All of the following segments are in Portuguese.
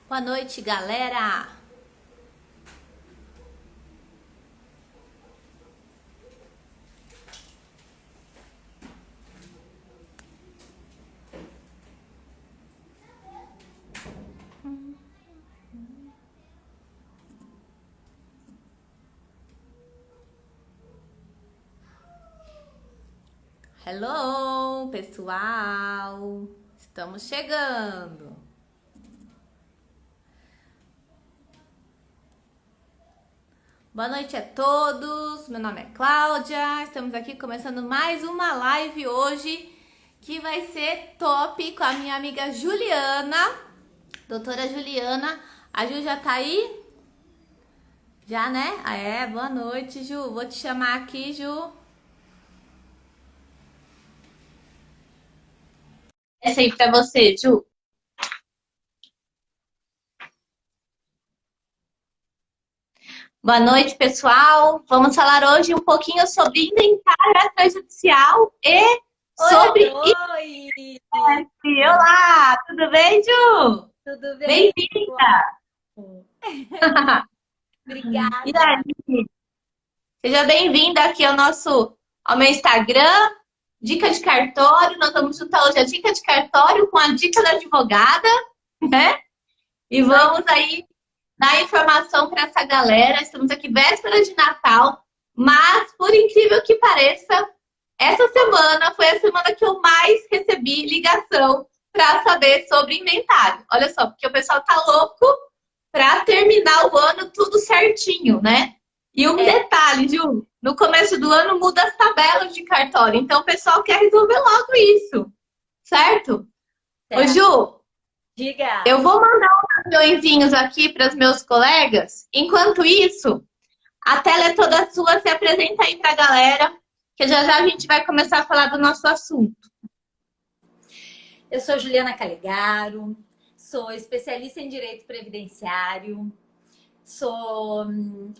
Boa noite, galera! Hello, pessoal! Estamos chegando! Boa noite a todos! Meu nome é Cláudia, estamos aqui começando mais uma live hoje que vai ser top com a minha amiga Juliana, doutora Juliana. A Ju já tá aí? Já, né? Boa noite, Ju. Vou te chamar aqui, Ju. Essa aí pra você, Ju. Boa noite, pessoal. Vamos falar hoje um pouquinho sobre inventário extrajudicial e sobre Oi! Olá, tudo bem, Ju? Tudo bem? Bem-vinda! E Obrigada! aí? Seja bem-vinda aqui ao meu Instagram, Dica de Cartório. Nós vamos juntar hoje a Dica de Cartório com a Dica da Advogada, né? E vamos aí dar informação para essa galera. Estamos aqui véspera de Natal, mas por incrível que pareça, essa semana foi a semana que eu mais recebi ligação para saber sobre inventário. Olha só, porque o pessoal tá louco para terminar o ano tudo certinho, né? E um detalhe, Ju, no começo do ano muda as tabelas de cartório, então o pessoal quer resolver logo isso, certo? Ô, Certo. Ju, Diga! eu vou mandar uns aviõezinhos aqui para os meus colegas. Enquanto isso, a tela é toda sua, se apresenta aí para a galera, que já já a gente vai começar a falar do nosso assunto. Eu sou Juliana Calegaro, sou especialista em direito previdenciário, sou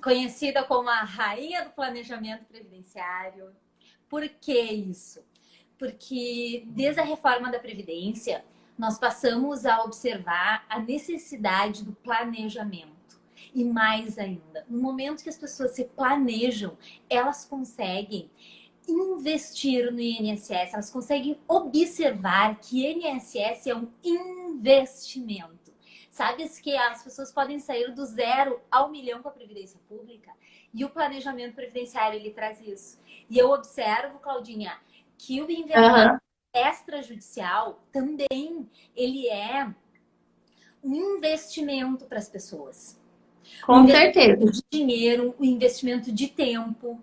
conhecida como a rainha do planejamento previdenciário. Por que isso? Porque desde a reforma da Previdência, nós passamos a observar a necessidade do planejamento. E mais ainda, no momento que as pessoas se planejam, elas conseguem investir no INSS, elas conseguem observar que INSS é um investimento. Sabes que as pessoas podem sair do 0 ao 1 milhão com a Previdência Pública? E o planejamento previdenciário, ele traz isso. E eu observo, Claudinha, que o inventário extrajudicial também, ele é um investimento para as pessoas. Com certeza. De dinheiro, um investimento de tempo.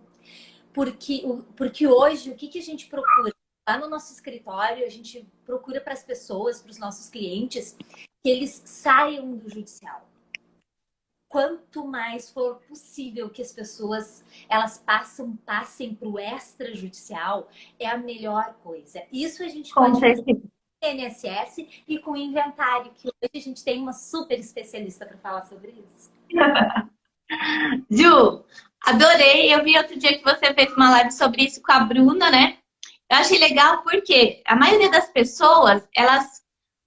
Porque hoje, o que a gente procura? Lá no nosso escritório, a gente procura para as pessoas, para os nossos clientes, que eles saiam do judicial. Quanto mais for possível que as pessoas elas passem para o extrajudicial, é a melhor coisa. Isso a gente pode fazer com o INSS e com o inventário, que hoje a gente tem uma super especialista para falar sobre isso. Ju, adorei. Eu vi outro dia que você fez uma live sobre isso com a Bruna, né? Eu achei legal porque a maioria das pessoas,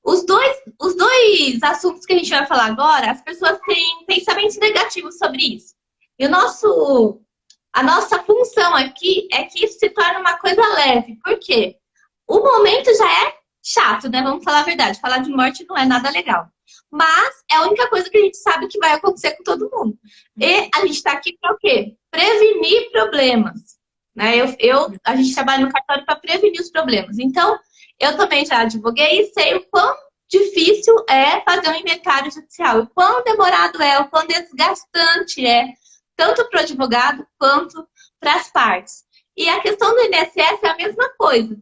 os dois assuntos que a gente vai falar agora, as pessoas têm pensamentos negativos sobre isso. E a nossa função aqui é que isso se torne uma coisa leve. Por quê? O momento já é chato, né? Vamos falar a verdade. Falar de morte não é nada legal. Mas é a única coisa que a gente sabe que vai acontecer com todo mundo. E a gente está aqui para o quê? Prevenir problemas. Né? A gente trabalha no cartório para prevenir os problemas. Então, eu também já advoguei e sei o quão difícil é fazer um inventário judicial, o quão demorado é, o quão desgastante é, tanto para o advogado quanto para as partes. E a questão do INSS é a mesma coisa.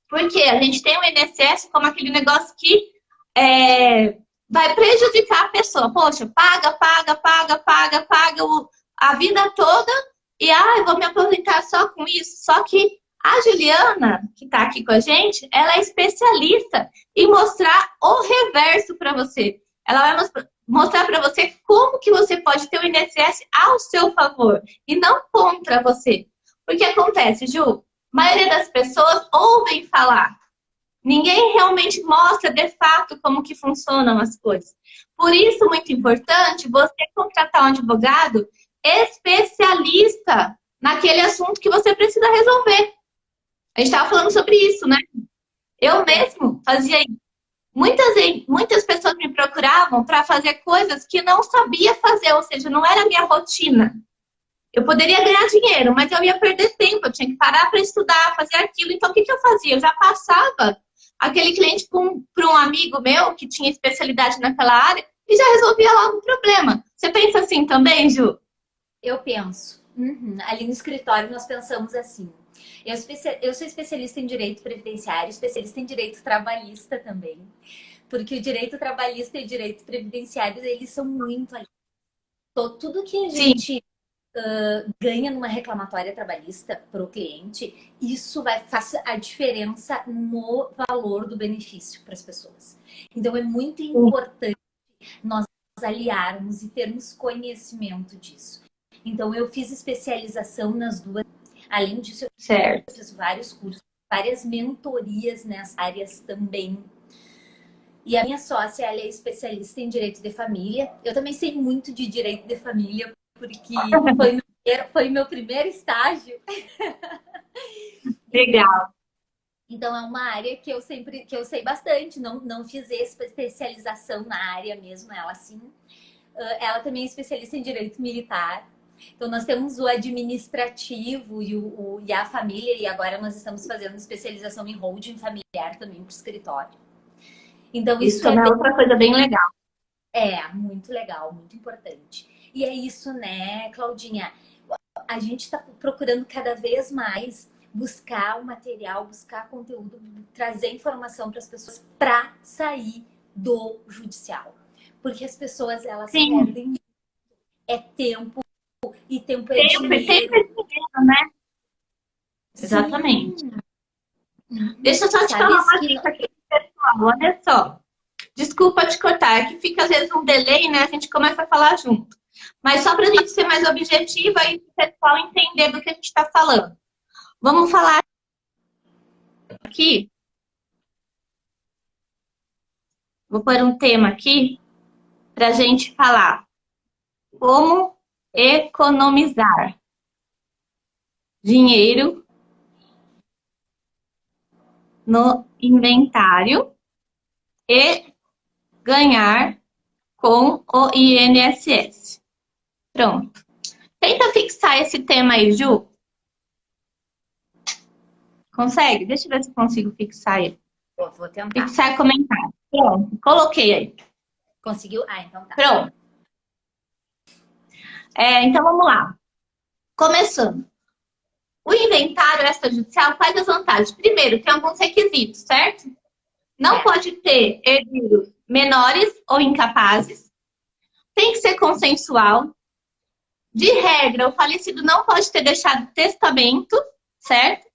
Porque a gente tem o INSS como aquele negócio que vai prejudicar a pessoa. Poxa, paga a vida toda e eu vou me aposentar só com isso. Só que a Juliana, que está aqui com a gente, ela é especialista em mostrar o reverso para você. Ela vai mostrar para você como que você pode ter o INSS ao seu favor e não contra você. Porque acontece, Ju, a maioria das pessoas ouvem falar Ninguém realmente mostra de fato como que funcionam as coisas. Por isso, muito importante você contratar um advogado especialista naquele assunto que você precisa resolver. A gente estava falando sobre isso, né? Eu mesmo fazia isso. Muitas pessoas me procuravam para fazer coisas que não sabia fazer, ou seja, não era a minha rotina. Eu poderia ganhar dinheiro, mas eu ia perder tempo, eu tinha que parar para estudar, fazer aquilo. Então, o que eu fazia? Eu já passava aquele cliente para um amigo meu que tinha especialidade naquela área e já resolvia logo o problema. Você pensa assim também, Ju? Eu penso. Ali no escritório nós pensamos assim. Eu sou especialista em direito previdenciário, especialista em direito trabalhista também. Porque o direito trabalhista e o direito previdenciário, eles são muito ali. Tudo que a gente ganha numa reclamatória trabalhista para o cliente, isso faz a diferença no valor do benefício para as pessoas. Então, é muito importante nós aliarmos e termos conhecimento disso. Então, eu fiz especialização nas duas. Além disso, eu fiz vários cursos, várias mentorias nessas áreas também. E a minha sócia, ela é especialista em direito de família. Eu também sei muito de direito de família, porque foi meu primeiro estágio. Legal. Então, é uma área que eu sei bastante. Não fiz especialização na área mesmo, ela sim. Ela também é especialista em direito militar. Então, nós temos o administrativo e a família, e agora nós estamos fazendo especialização em holding familiar também para o escritório. Então, isso é outra coisa bem legal. É, muito legal, muito importante. E é isso, né, Claudinha? A gente está procurando cada vez mais buscar o material, buscar conteúdo, trazer informação para as pessoas para sair do judicial. Porque as pessoas, elas perdem tempo, e tempo é dinheiro. Tempo é dinheiro, né? Sim. Exatamente. Deixa eu só te falar uma dica aqui, pessoal. Olha só. Desculpa te cortar, é que fica às vezes um delay, né? A gente começa a falar junto. Mas só para a gente ser mais objetiva e o pessoal entender do que a gente está falando. Vamos falar aqui. Vou pôr um tema aqui para a gente falar. Como economizar dinheiro no inventário e ganhar com o INSS. Pronto. Tenta fixar esse tema aí, Ju. Consegue? Deixa eu ver se eu consigo fixar ele. Vou tentar. Fixar e comentar. Pronto, coloquei aí. Conseguiu? Ah, então tá. Pronto. Então vamos lá. Começando. O inventário extrajudicial, quais as vantagens? Primeiro, tem alguns requisitos, certo? Não pode ter herdeiros menores ou incapazes. Tem que ser consensual. De regra, o falecido não pode ter deixado testamento, certo?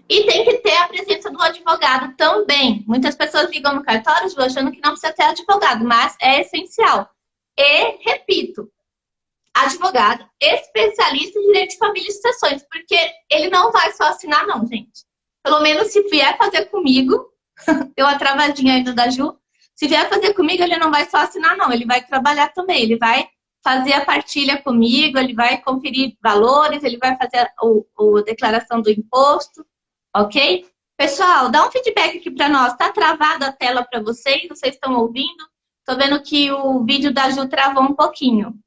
E tem que ter a presença do advogado também. Muitas pessoas ligam no cartório achando que não precisa ter advogado, mas é essencial. E, repito, advogado especialista em direito de família e sucessões, porque ele não vai só assinar, não, gente. Pelo menos se vier fazer comigo, deu uma travadinha ainda da Ju, se vier fazer comigo, ele não vai só assinar, não. Ele vai trabalhar também, ele vai fazer a partilha comigo, ele vai conferir valores, ele vai fazer a declaração do imposto, ok? Pessoal, dá um feedback aqui para nós. Tá travada a tela para vocês? Vocês estão ouvindo? Tô vendo que o vídeo da Ju travou um pouquinho.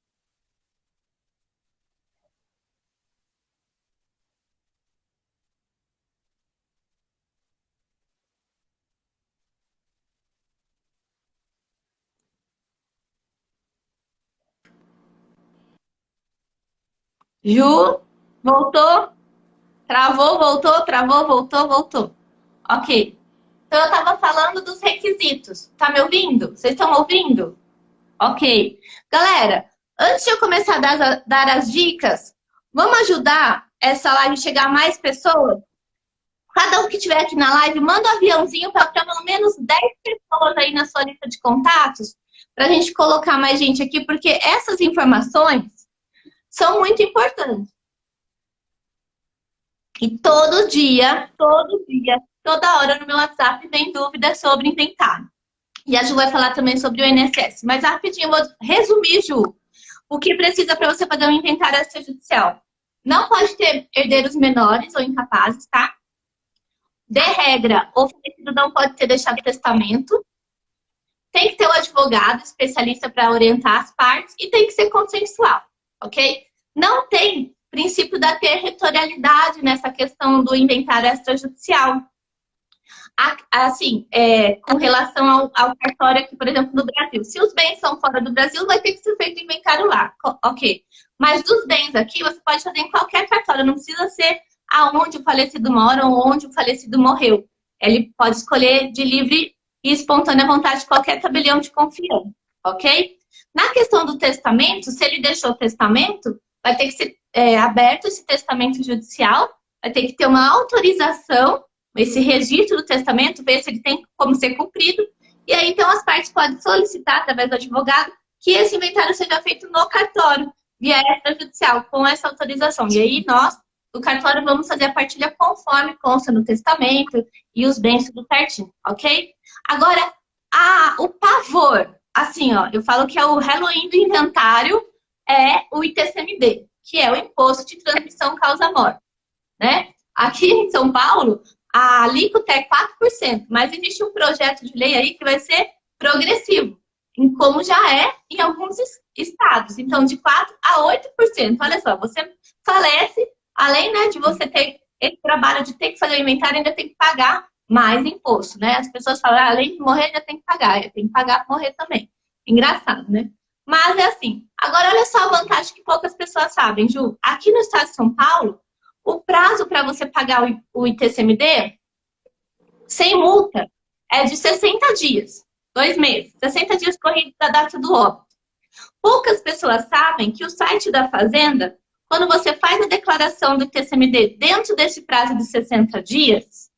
Ju, voltou? Travou, voltou, travou, voltou, voltou. Ok. Então, eu estava falando dos requisitos. Tá me ouvindo? Vocês estão ouvindo? Ok. Galera, antes de eu começar a dar as dicas, vamos ajudar essa live a chegar a mais pessoas? Cada um que estiver aqui na live, manda um aviãozinho para pelo menos 10 pessoas aí na sua lista de contatos, para a gente colocar mais gente aqui, porque essas informações são muito importantes. E todo dia, toda hora no meu WhatsApp vem dúvidas sobre inventário. E a Ju vai falar também sobre o INSS. Mas rapidinho, eu vou resumir, Ju, o que precisa para você fazer um inventário extrajudicial. Não pode ter herdeiros menores ou incapazes, tá? De regra, o falecido não pode ter deixado testamento. Tem que ter um advogado especialista para orientar as partes e tem que ser consensual, ok? Não tem princípio da territorialidade nessa questão do inventário extrajudicial. Assim, com relação ao cartório aqui, por exemplo, no Brasil. Se os bens são fora do Brasil, vai ter que ser feito inventário lá, ok? Mas dos bens aqui, você pode fazer em qualquer cartório, não precisa ser aonde o falecido mora ou onde o falecido morreu. Ele pode escolher de livre e espontânea vontade de qualquer tabelião de confiança, ok? Na questão do testamento, se ele deixou o testamento, vai ter que ser aberto esse testamento judicial, vai ter que ter uma autorização, esse registro do testamento, ver se ele tem como ser cumprido, e aí então as partes podem solicitar, através do advogado, que esse inventário seja feito no cartório, via extrajudicial, com essa autorização. E aí nós, do cartório, vamos fazer a partilha conforme consta no testamento e os bens tudo certinho, ok? Agora, o pavor, assim, ó, eu falo que é o Halloween do inventário, é o ITCMD, que é o Imposto de Transmissão Causa-Morte, né? Aqui em São Paulo, a alíquota é 4%, mas existe um projeto de lei aí que vai ser progressivo, como já é em alguns estados. Então, de 4% a 8%. Olha só, você falece, além, né, de você ter esse trabalho de ter que fazer o inventário, ainda tem que pagar mais imposto, né? As pessoas falam, além de morrer, ainda tem que pagar. Tem que pagar para morrer também. Engraçado, né? Mas é assim. Agora, olha só a vantagem que poucas pessoas sabem, Ju. Aqui no estado de São Paulo, o prazo para você pagar o ITCMD, sem multa, é de 60 dias. 2 meses. 60 dias corridos da data do óbito. Poucas pessoas sabem que o site da Fazenda, quando você faz a declaração do ITCMD dentro desse prazo de 60 dias,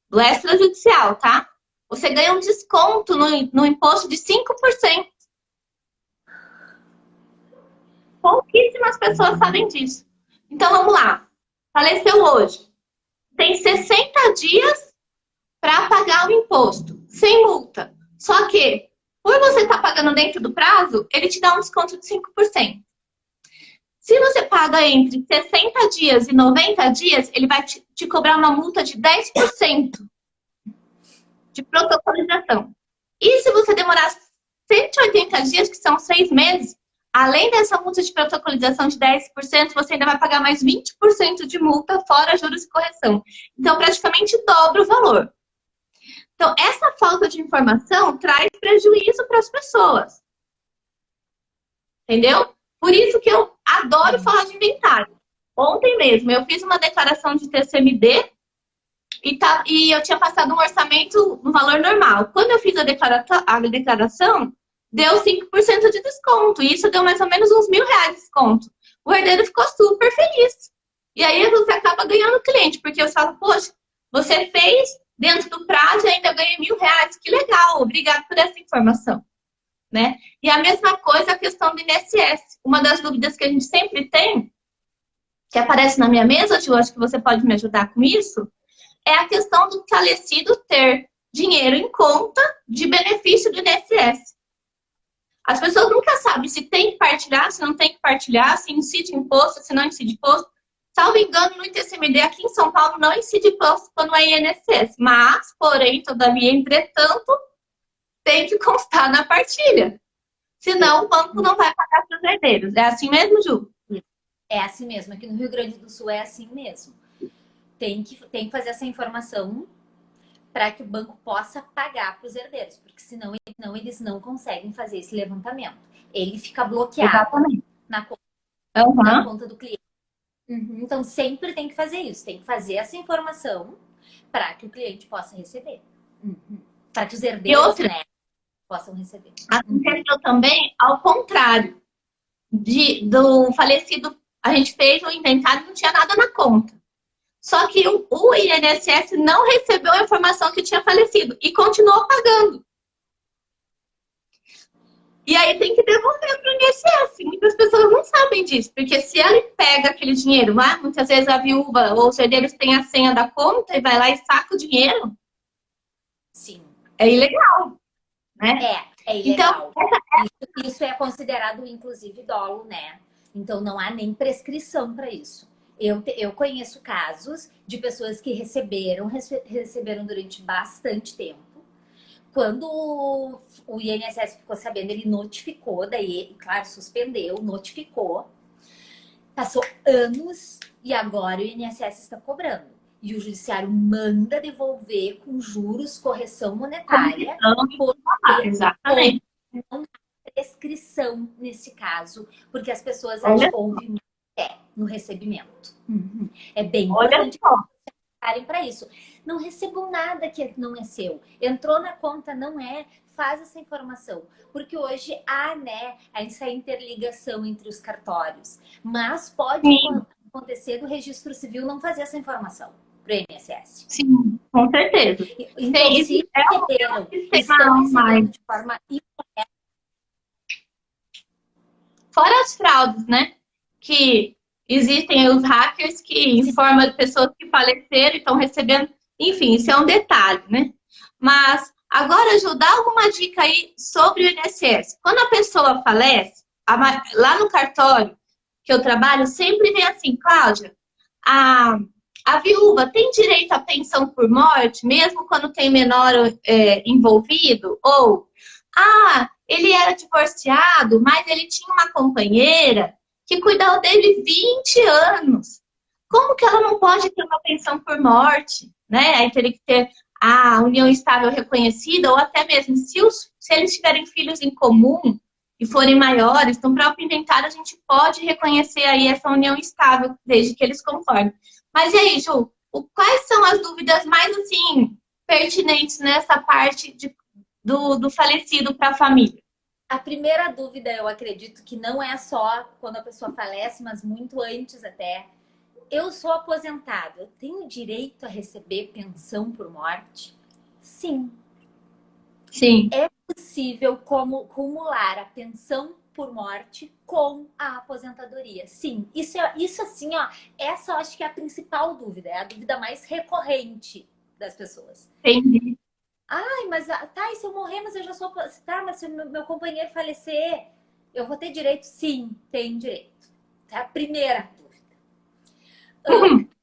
do extrajudicial, tá? Você ganha um desconto no imposto de 5%. Pouquíssimas pessoas sabem disso. Então, vamos lá. Faleceu hoje. Tem 60 dias para pagar o imposto, sem multa. Só que, por você estar pagando dentro do prazo, ele te dá um desconto de 5%. Se você paga entre 60 dias e 90 dias, ele vai te cobrar uma multa de 10% de protocolização. E se você demorar 180 dias, que são 6 meses, além dessa multa de protocolização de 10%, você ainda vai pagar mais 20% de multa, fora juros e correção. Então, praticamente dobra o valor. Então, essa falta de informação traz prejuízo para as pessoas. Entendeu? Por isso que eu adoro falar de inventário. Ontem mesmo, eu fiz uma declaração de TCMD e eu tinha passado um orçamento no valor normal. Quando eu fiz a declaração, deu 5% de desconto. E isso deu mais ou menos uns R$1.000 de desconto. O herdeiro ficou super feliz. E aí você acaba ganhando cliente, porque eu falo, poxa, você fez dentro do prazo e ainda ganhei R$1.000. Que legal, obrigado por essa informação. Né? E a mesma coisa a questão do INSS. Uma das dúvidas que a gente sempre tem, que aparece na minha mesa, Ju, acho que você pode me ajudar com isso, é a questão do falecido ter dinheiro em conta de benefício do INSS. As pessoas nunca sabem se tem que partilhar, se não tem que partilhar, se incide imposto, se não incide imposto. Salvo engano, no ITCMD aqui em São Paulo não incide imposto quando é INSS. Mas, porém, todavia, entretanto, tem que constar na partilha. Senão, o banco não vai pagar para os herdeiros. É assim mesmo, Ju? É assim mesmo. Aqui no Rio Grande do Sul é assim mesmo. Tem que fazer essa informação para que o banco possa pagar para os herdeiros, porque senão eles não conseguem fazer esse levantamento. Ele fica bloqueado na conta do cliente. Então, sempre tem que fazer isso. Tem que fazer essa informação para que o cliente possa receber. Para que os herdeiros, né, possam receber. Aconteceu também ao contrário. Do falecido, a gente fez o inventário e não tinha nada na conta. Só que o INSS não recebeu a informação que tinha falecido e continuou pagando. E aí tem que devolver para o INSS. Muitas pessoas não sabem disso, porque se ele pega aquele dinheiro, muitas vezes a viúva ou os herdeiros têm a senha da conta e vai lá e saca o dinheiro, Sim. é ilegal, né? É Então, ilegal. Isso é considerado, inclusive, dolo, né? Então, não há nem prescrição para isso. Eu conheço casos de pessoas que receberam durante bastante tempo. Quando o INSS ficou sabendo, ele notificou, daí, claro, suspendeu, notificou. Passou anos e agora o INSS está cobrando. E o judiciário manda devolver com juros, correção monetária, porque exatamente. não há prescrição nesse caso, porque as pessoas Olha, houve no recebimento. É bem olha importante só. para isso. Não recebam nada que não é seu. Entrou na conta, não é. Faz essa informação. Porque hoje há, né, essa interligação entre os cartórios. Mas pode acontecer do registro civil não fazer essa informação para o INSS. Sim, com certeza. Então, se receberam, estão recebendo de forma... Fora as fraudes, né? Que existem os hackers que informam pessoas que faleceram e estão recebendo. Enfim, isso é um detalhe, né? Mas agora, Ju, dá alguma dica aí sobre o INSS. Quando a pessoa falece, lá no cartório que eu trabalho, sempre vem assim, Cláudia, a viúva tem direito à pensão por morte, mesmo quando tem menor envolvido? Ou, ele era divorciado, mas ele tinha uma companheira que cuidou dele 20 anos. Como que ela não pode ter uma pensão por morte? Né? Aí teria que ter a união estável reconhecida, ou até mesmo se eles tiverem filhos em comum e forem maiores, no próprio inventário a gente pode reconhecer aí essa união estável, desde que eles concordem. Mas e aí, Ju, quais são as dúvidas mais, assim, pertinentes nessa parte do falecido para a família? A primeira dúvida, eu acredito que não é só quando a pessoa falece, mas muito antes até. Eu sou aposentado, eu tenho direito a receber pensão por morte? Sim. Sim. É possível acumular a pensão por morte com a aposentadoria. Sim, isso assim, ó, essa eu acho que é a principal dúvida, é a dúvida mais recorrente das pessoas. Entendi. Mas tá, e se eu morrer, mas eu já sou... Tá, mas se o meu companheiro falecer, eu vou ter direito? Sim, tem direito. Tá? Primeira dúvida.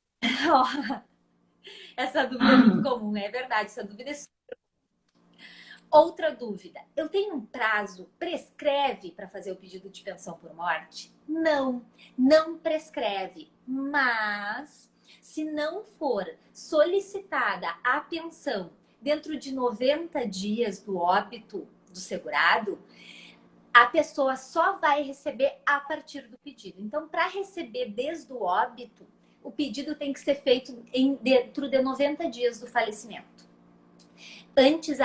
Essa dúvida é muito comum, é verdade, essa dúvida é... Outra dúvida, eu tenho um prazo, prescreve para fazer o pedido de pensão por morte? Não, não prescreve, mas se não for solicitada a pensão dentro de 90 dias do óbito do segurado, a pessoa só vai receber a partir do pedido. Então, para receber desde o óbito, o pedido tem que ser feito dentro de 90 dias do falecimento. Antes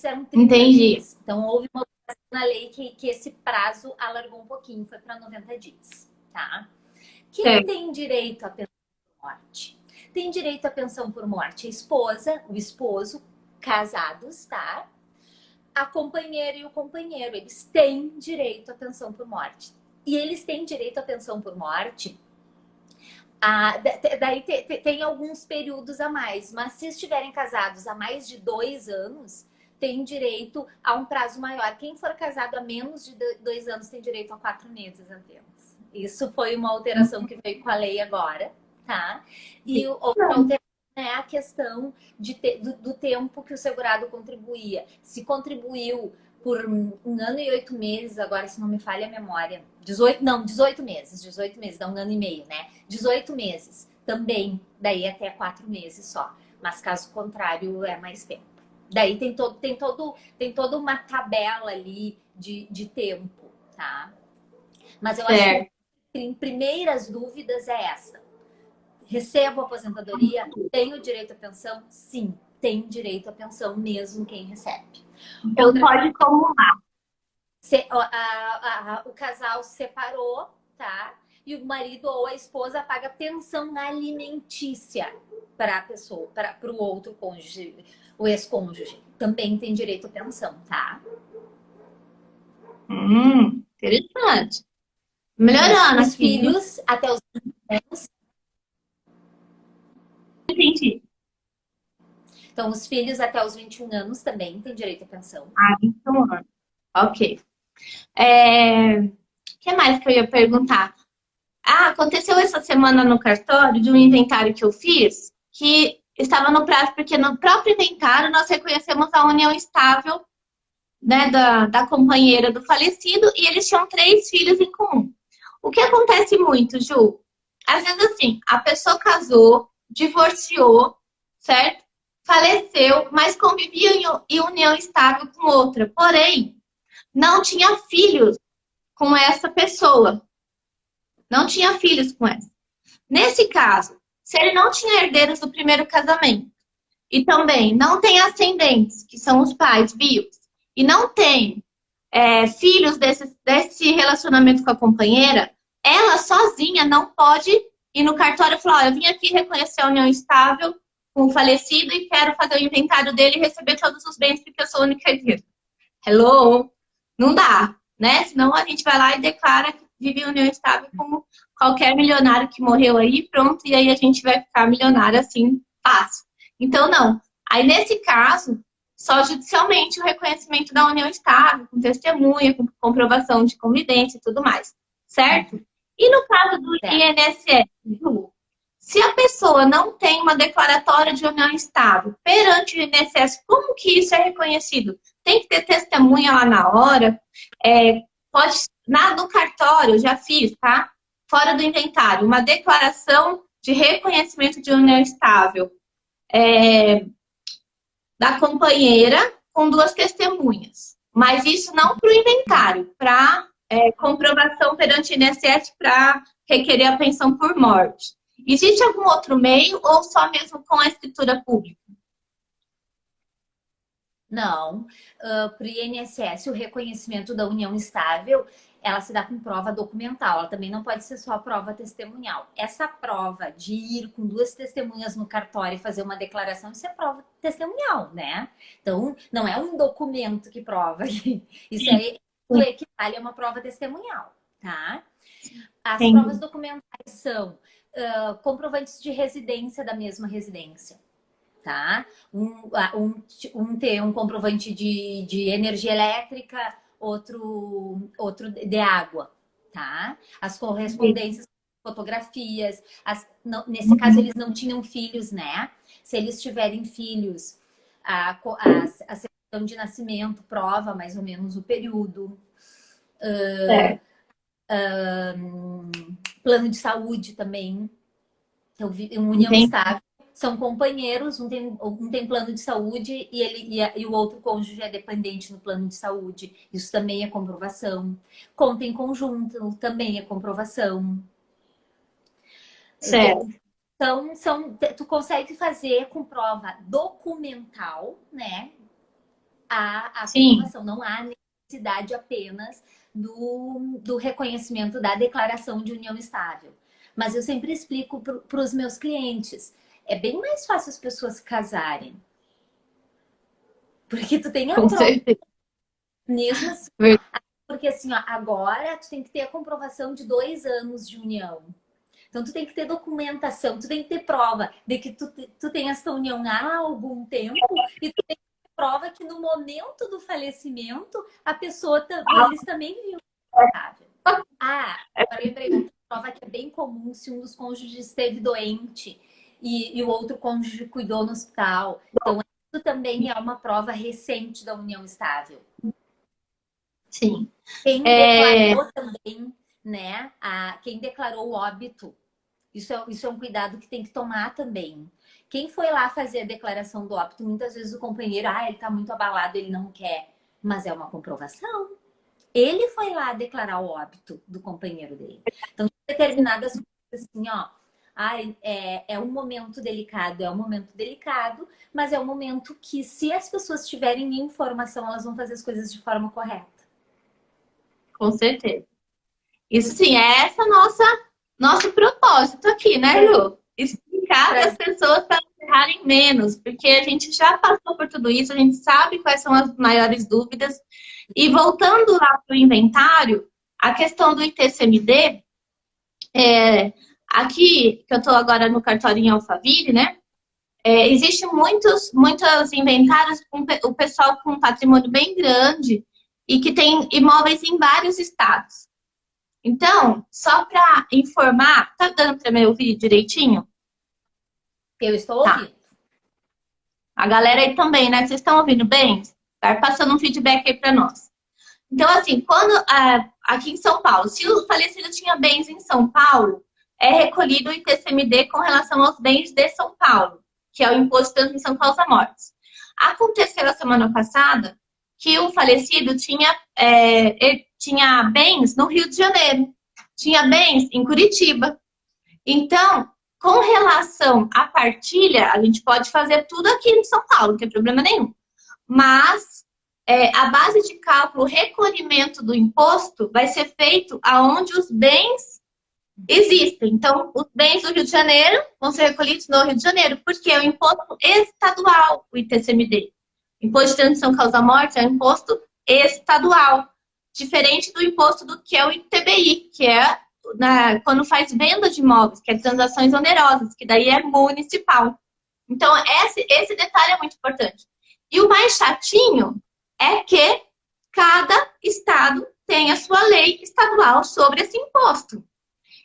eram 30 dias. Então, houve uma mudança na lei que esse prazo alargou um pouquinho, foi para 90 dias, tá? Quem tem direito à pensão por morte? Tem direito à pensão por morte a esposa, o esposo, casados, tá? A companheira e o companheiro, eles têm direito à pensão por morte. E eles têm direito à pensão por morte... daí tem alguns períodos a mais, mas se estiverem casados há mais de 2 anos, tem direito a um prazo maior. Quem for casado há menos de 2 anos tem direito a 4 meses apenas. Isso foi uma alteração que veio com a lei agora, tá? E outra alteração é a questão do tempo que o segurado contribuía. Se contribuiu por 1 ano e 8 meses, agora se não me falha a memória. 18 meses, dá 1 ano e meio, né? 18 meses, também, daí até 4 meses só. Mas caso contrário, é mais tempo. Daí tem toda uma tabela ali de tempo, tá? Mas eu acho que em primeiras dúvidas é essa. Recebo aposentadoria? Tenho direito à pensão? Sim, tem direito à pensão mesmo quem recebe. Então pode acumular. O casal se separou, tá? E o marido ou a esposa paga pensão alimentícia para a pessoa, para o outro cônjuge, o ex-cônjuge. Também tem direito à pensão, tá? Interessante. Isso. Melhorando Os aqui, viu? filhos até os 20 anos. Entendi. Então, os filhos até os 21 anos também têm direito à pensão. Ah, então, ok. O que mais que eu ia perguntar? Ah, aconteceu essa semana no cartório de um inventário que eu fiz, que estava no prazo, porque no próprio inventário nós reconhecemos a união estável, né, da companheira do falecido e eles tinham 3 filhos em comum. O que acontece muito, Ju? Às vezes assim, a pessoa casou, divorciou, certo? Faleceu, mas convivia em união estável com outra. Porém, não tinha filhos com essa pessoa. Não tinha filhos com essa. Nesse caso, se ele não tinha herdeiros do primeiro casamento e também não tem ascendentes, que são os pais vivos, e não tem filhos desse relacionamento com a companheira, ela sozinha não pode ir no cartório e falar: ó, eu vim aqui reconhecer a união estável com o falecido e quero fazer o inventário dele e receber todos os bens porque eu sou a única herdeira. Hello? Não dá, né? Senão a gente vai lá e declara que vive em união estável como qualquer milionário que morreu aí, pronto, e aí a gente vai ficar milionário assim, fácil. Então, não. Aí, nesse caso, só judicialmente o reconhecimento da união estável, com testemunha, com comprovação de convivência e tudo mais, certo? E no caso do Certo. INSS, Ju, se a pessoa não tem uma declaratória de união estável perante o INSS, como que isso é reconhecido? Tem que ter testemunha lá na hora? Pode, no cartório, eu já fiz, tá? Fora do inventário, uma declaração de reconhecimento de união estável da companheira com 2 testemunhas. Mas isso não para o inventário, para comprovação perante o INSS para requerer a pensão por morte. Existe algum outro meio ou só mesmo com a escritura pública? Não. Para o INSS, o reconhecimento da união estável, ela se dá com prova documental. Ela também não pode ser só prova testemunhal. Essa prova de ir com 2 testemunhas no cartório e fazer uma declaração, isso é prova testemunhal, né? Então, não é um documento que prova. Isso é o equivale a uma prova testemunhal, tá? As provas Entendi. documentais são comprovantes de residência da mesma residência. Tá? Um ter um comprovante de energia elétrica, outro de água, tá? As correspondências, fotografias, nesse caso eles não tinham filhos, né? Se eles tiverem filhos, a certidão de nascimento prova mais ou menos o período. Plano de saúde também. Então, uma união Entendi. estável. São companheiros, um tem plano de saúde e o outro cônjuge é dependente no plano de saúde. Isso também é comprovação. Conta em conjunto também é comprovação. Certo. Então, tu consegue fazer com prova documental, né? A Sim, comprovação. Não há necessidade apenas do reconhecimento da declaração de união estável. Mas eu sempre explico para os meus clientes. É bem mais fácil as pessoas se casarem. Porque tu tem a com prova certeza. mesmo assim. Porque assim, ó, agora tu tem que ter a comprovação de 2 anos de união. Então tu tem que ter documentação, tu tem que ter prova de que tu tem essa união há algum tempo e tu tem que ter prova que no momento do falecimento a pessoa, eles também viviam estável. Agora lembrei outra prova que é bem comum se um dos cônjuges esteve doente e o outro cônjuge cuidou no hospital. Então, isso também é uma prova recente da união estável. Sim. Quem declarou também, né? Quem declarou o óbito, isso é um cuidado que tem que tomar também. Quem foi lá fazer a declaração do óbito, muitas vezes o companheiro, ele tá muito abalado, ele não quer. Mas é uma comprovação. Ele foi lá declarar o óbito do companheiro dele. Então, determinadas coisas assim, ó. É um momento delicado, mas é um momento que, se as pessoas tiverem informação, elas vão fazer as coisas de forma correta. Com certeza. Isso sim, é essa nosso propósito aqui, né, Lu? Explicar para as pessoas para não errarem menos, porque a gente já passou por tudo isso, a gente sabe quais são as maiores dúvidas E voltando lá para o inventário, a questão do ITCMD, aqui, que eu estou agora no cartório em Alphaville, né? Existem muitos inventários com o pessoal com um patrimônio bem grande e que tem imóveis em vários estados. Então, só para informar, tá dando para me ouvir direitinho? Eu estou Tá. ouvindo. A galera aí também, né? Vocês estão ouvindo bem? Vai passando um feedback aí para nós. Então, assim, quando aqui em São Paulo, se o falecido tinha bens em São Paulo, é recolhido o ITCMD com relação aos bens de São Paulo, que é o Imposto de Transmissão Causa-Mortes. Aconteceu a semana passada que o falecido ele tinha bens no Rio de Janeiro, tinha bens em Curitiba. Então, com relação à partilha, a gente pode fazer tudo aqui em São Paulo, não tem problema nenhum. Mas a base de cálculo, o recolhimento do imposto vai ser feito aonde os bens existem. Então, os bens do Rio de Janeiro vão ser recolhidos no Rio de Janeiro, porque é o imposto estadual, o ITCMD. Imposto de Transmissão Causa-Morte é um imposto estadual, diferente do imposto do que é o ITBI, que é quando faz venda de imóveis, que é transações onerosas, que daí é municipal. Então, esse detalhe é muito importante. E o mais chatinho é que cada estado tem a sua lei estadual sobre esse imposto.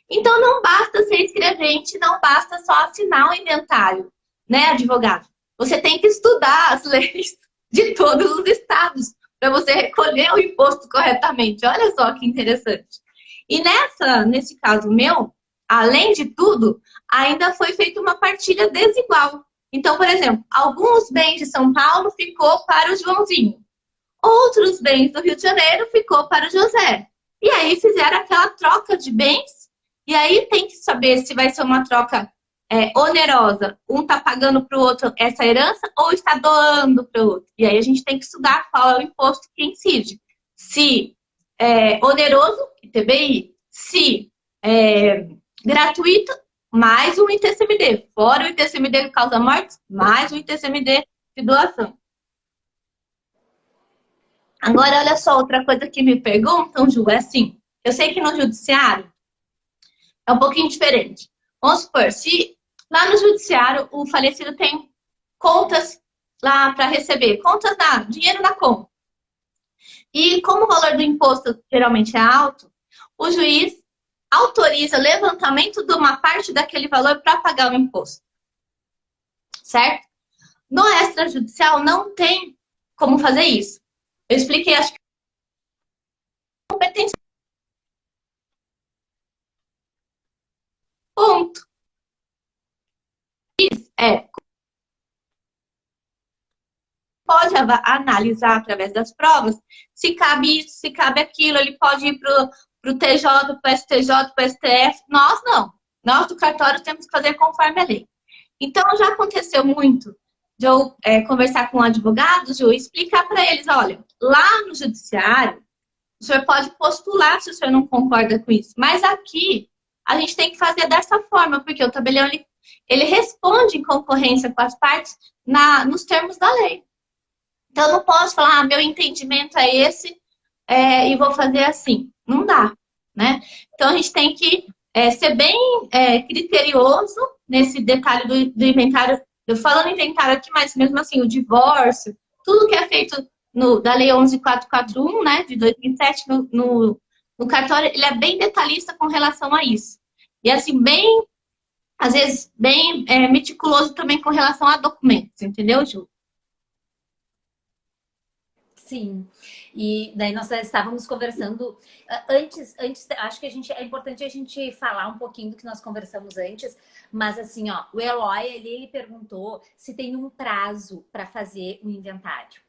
Então, não basta ser escrevente, não basta só assinar o inventário, né, advogado? Você tem que estudar as leis de todos os estados para você recolher o imposto corretamente. Olha só que interessante. E nesse caso meu, além de tudo, ainda foi feita uma partilha desigual. Então, por exemplo, alguns bens de São Paulo ficou para o Joãozinho. Outros bens do Rio de Janeiro ficou para o José. E aí fizeram aquela troca de bens. E aí tem que saber se vai ser uma troca onerosa. Um está pagando para o outro essa herança ou está doando para o outro. E aí a gente tem que estudar qual é o imposto que incide. Se oneroso, ITBI. Se gratuito, mais um ITCMD. Fora o ITCMD que causa mortes, mais um ITCMD de doação. Agora, olha só, outra coisa que me perguntam, Ju, é assim, eu sei que no judiciário é um pouquinho diferente. Vamos supor, se lá no judiciário o falecido tem contas lá para receber, dinheiro na conta. E como o valor do imposto geralmente é alto, o juiz autoriza o levantamento de uma parte daquele valor para pagar o imposto. Certo? No extrajudicial não tem como fazer isso. Eu expliquei, acho que competência. Ponto. Pode analisar através das provas se cabe isso, se cabe aquilo. Ele pode ir para o TJ, para o STJ, para o STF. Nós não. Nós do cartório temos que fazer conforme a lei. Então, já aconteceu muito de eu conversar com advogados e explicar para eles, olha, lá no judiciário, o senhor pode postular se o senhor não concorda com isso. Mas aqui, a gente tem que fazer dessa forma, porque o tabelião, ele responde em concorrência com as partes nos termos da lei. Então, eu não posso falar, meu entendimento é esse e vou fazer assim. Não dá, né? Então, a gente tem que ser bem criterioso nesse detalhe do inventário. Eu falo no inventário aqui, mas mesmo assim, o divórcio, tudo que é feito da Lei 11.441, né, de 2007, no cartório, ele é bem detalhista com relação a isso. E assim, às vezes, bem meticuloso também com relação a documentos, entendeu, Ju? Sim, e daí nós estávamos conversando antes, acho que é importante a gente falar um pouquinho do que nós conversamos antes, mas assim, ó, o Eloy, ele perguntou se tem um prazo para fazer o inventário.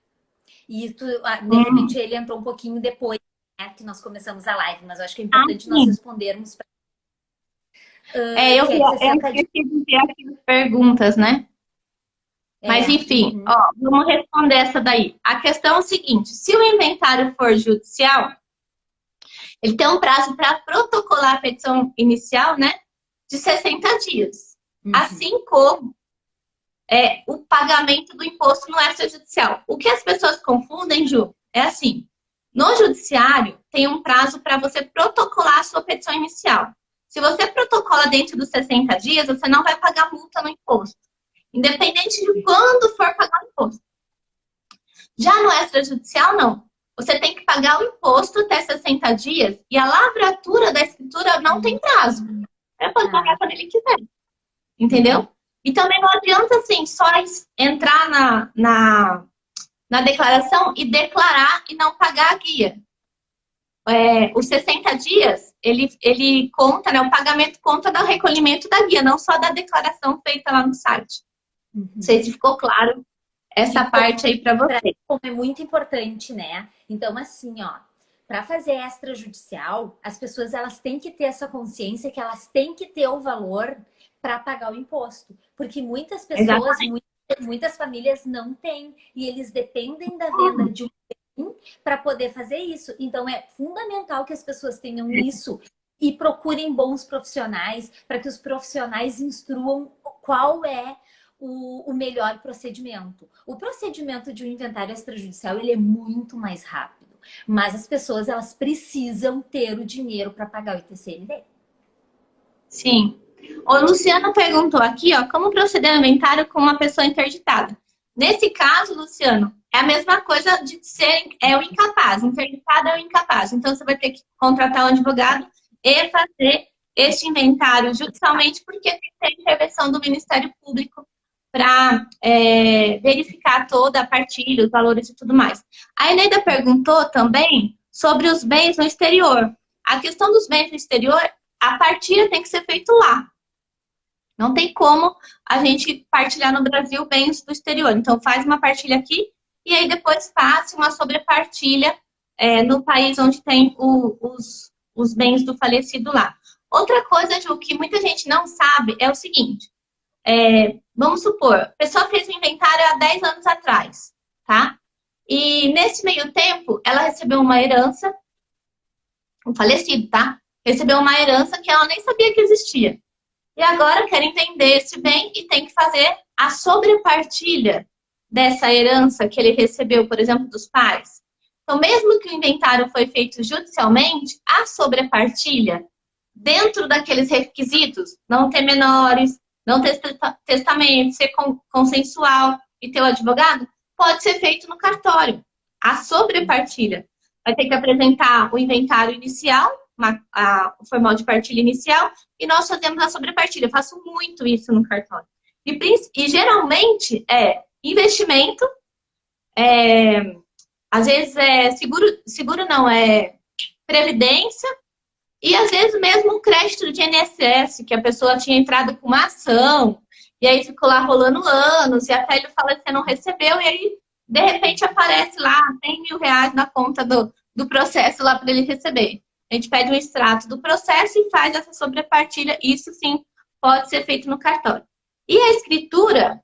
E de repente ele entrou um pouquinho depois, né, que nós começamos a live, mas eu acho que é importante nós respondermos. Eu esqueci de ver aqui as perguntas, né? Mas, enfim, vamos responder essa daí. A questão é o seguinte, se o inventário for judicial, ele tem um prazo para protocolar a petição inicial, né, de 60 dias. Assim como o pagamento do imposto no extrajudicial. O que as pessoas confundem, Ju, é assim, No judiciário, tem um prazo para você protocolar a sua petição inicial. Se você protocola dentro dos 60 dias, você não vai pagar multa no imposto, independente de quando for pagar o imposto. Já no extrajudicial, não. Você tem que pagar o imposto até 60 dias e a lavratura da escritura não tem prazo. Ele pode pagar quando ele quiser. Entendeu? E também não adianta, assim, só entrar na declaração e declarar e não pagar a guia. Os 60 dias, ele conta, né? O pagamento conta do recolhimento da guia, não só da declaração feita lá no site. Não sei se ficou claro essa parte aí para você. Como é muito importante, né? Então, assim, ó, para fazer extrajudicial, as pessoas elas têm que ter essa consciência que elas têm que ter o valor para pagar o imposto. Porque muitas pessoas, muitas famílias não têm. E eles dependem da venda de um bem para poder fazer isso. Então, é fundamental que as pessoas tenham isso e procurem bons profissionais para que os profissionais instruam qual é o melhor procedimento. O procedimento de um inventário extrajudicial ele é muito mais rápido. Mas as pessoas elas precisam ter o dinheiro para pagar o ITCMD. Sim. O Luciano perguntou aqui, ó, como proceder ao inventário com uma pessoa interditada. Nesse caso, Luciano, é a mesma coisa de ser o incapaz. Interditado é o incapaz. Então, você vai ter que contratar um advogado e fazer este inventário judicialmente, porque tem que ter intervenção do Ministério Público para verificar toda a partilha, os valores e tudo mais. A Eneida perguntou também sobre os bens no exterior. A questão dos bens no exterior, a partilha tem que ser feita lá. Não tem como a gente partilhar no Brasil bens do exterior. Então, faz uma partilha aqui e aí depois faça uma sobrepartilha no país onde tem os bens do falecido lá. Outra coisa, Ju, que muita gente não sabe é o seguinte. Vamos supor, a pessoa fez o inventário há 10 anos atrás, tá? E nesse meio tempo, ela recebeu uma herança, um falecido, tá? Recebeu uma herança que ela nem sabia que existia. E agora quer entender esse bem e tem que fazer a sobrepartilha dessa herança que ele recebeu, por exemplo, dos pais. Então, mesmo que o inventário foi feito judicialmente, a sobrepartilha, dentro daqueles requisitos, não ter menores, não ter testamento, ser consensual e ter o advogado, pode ser feito no cartório. A sobrepartilha. Vai ter que apresentar o inventário inicial, o formal de partilha inicial, e nós fazemos a sobrepartilha. Eu faço muito isso no cartório. E geralmente é investimento, às vezes seguro não, é previdência, e às vezes mesmo um crédito de INSS, que a pessoa tinha entrado com uma ação, e aí ficou lá rolando anos, e até ele fala que você não recebeu, e aí de repente aparece lá 100 mil reais na conta do processo lá para ele receber. A gente pede um extrato do processo e faz essa sobrepartilha. Isso sim pode ser feito no cartório. E a escritura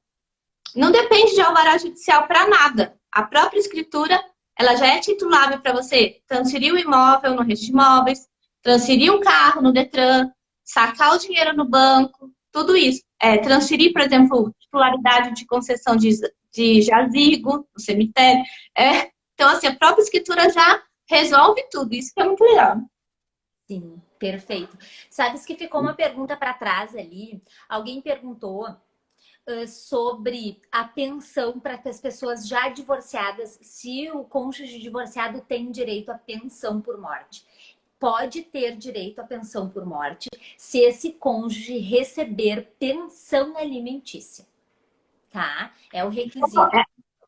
não depende de alvará judicial para nada. A própria escritura, ela já é titulável para você transferir o imóvel no registro de imóveis, transferir um carro no Detran, sacar o dinheiro no banco, tudo isso. Transferir, por exemplo, titularidade de concessão de jazigo no cemitério. Então, assim, a própria escritura já resolve tudo. Isso que é muito legal. Sim, perfeito. Sabes que ficou uma pergunta para trás ali. Alguém perguntou sobre a pensão para as pessoas já divorciadas, se o cônjuge divorciado tem direito à pensão por morte. Pode ter direito à pensão por morte se esse cônjuge receber pensão alimentícia, tá? É o requisito.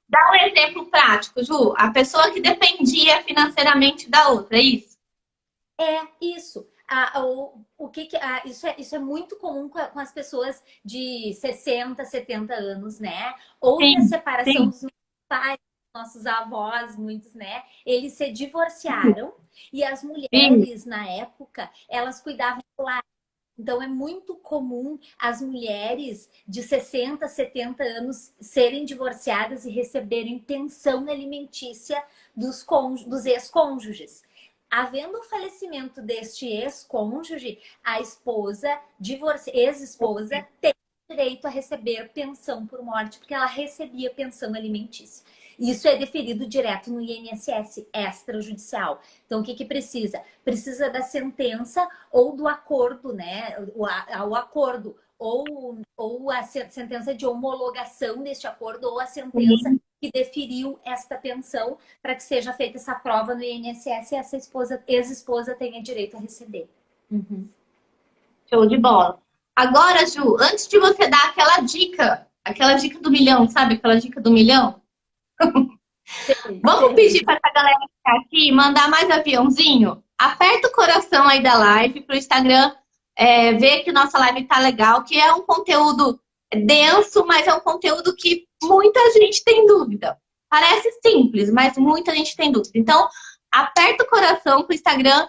Dá um exemplo prático, Ju. A pessoa que dependia financeiramente da outra, é isso? É isso. Isso é muito comum com as pessoas de 60, 70 anos, né? Houve a separação dos pais, nossos avós, muitos, né? Eles se divorciaram e as mulheres, na época, elas cuidavam do lar. Então, é muito comum as mulheres de 60, 70 anos serem divorciadas e receberem pensão alimentícia dos ex-cônjuges. Havendo o falecimento deste ex-cônjuge, a esposa, ex-esposa, tem direito a receber pensão por morte, porque ela recebia pensão alimentícia. Isso é deferido direto no INSS extrajudicial. Então, o que que precisa? Precisa da sentença ou do acordo, né? O acordo, ou a sentença de homologação deste acordo, ou a sentença que deferiu esta pensão para que seja feita essa prova no INSS e essa ex-esposa tenha direito a receber. Uhum. Show de bola. Agora, Ju, antes de você dar aquela dica do milhão, sabe? Aquela dica do milhão. Vamos pedir para essa galera que tá aqui mandar mais aviãozinho? Aperta o coração aí da live para o Instagram ver que nossa live tá legal, que é um conteúdo denso, mas é um conteúdo que muita gente tem dúvida. Parece simples, mas muita gente tem dúvida. Então, aperta o coração para o Instagram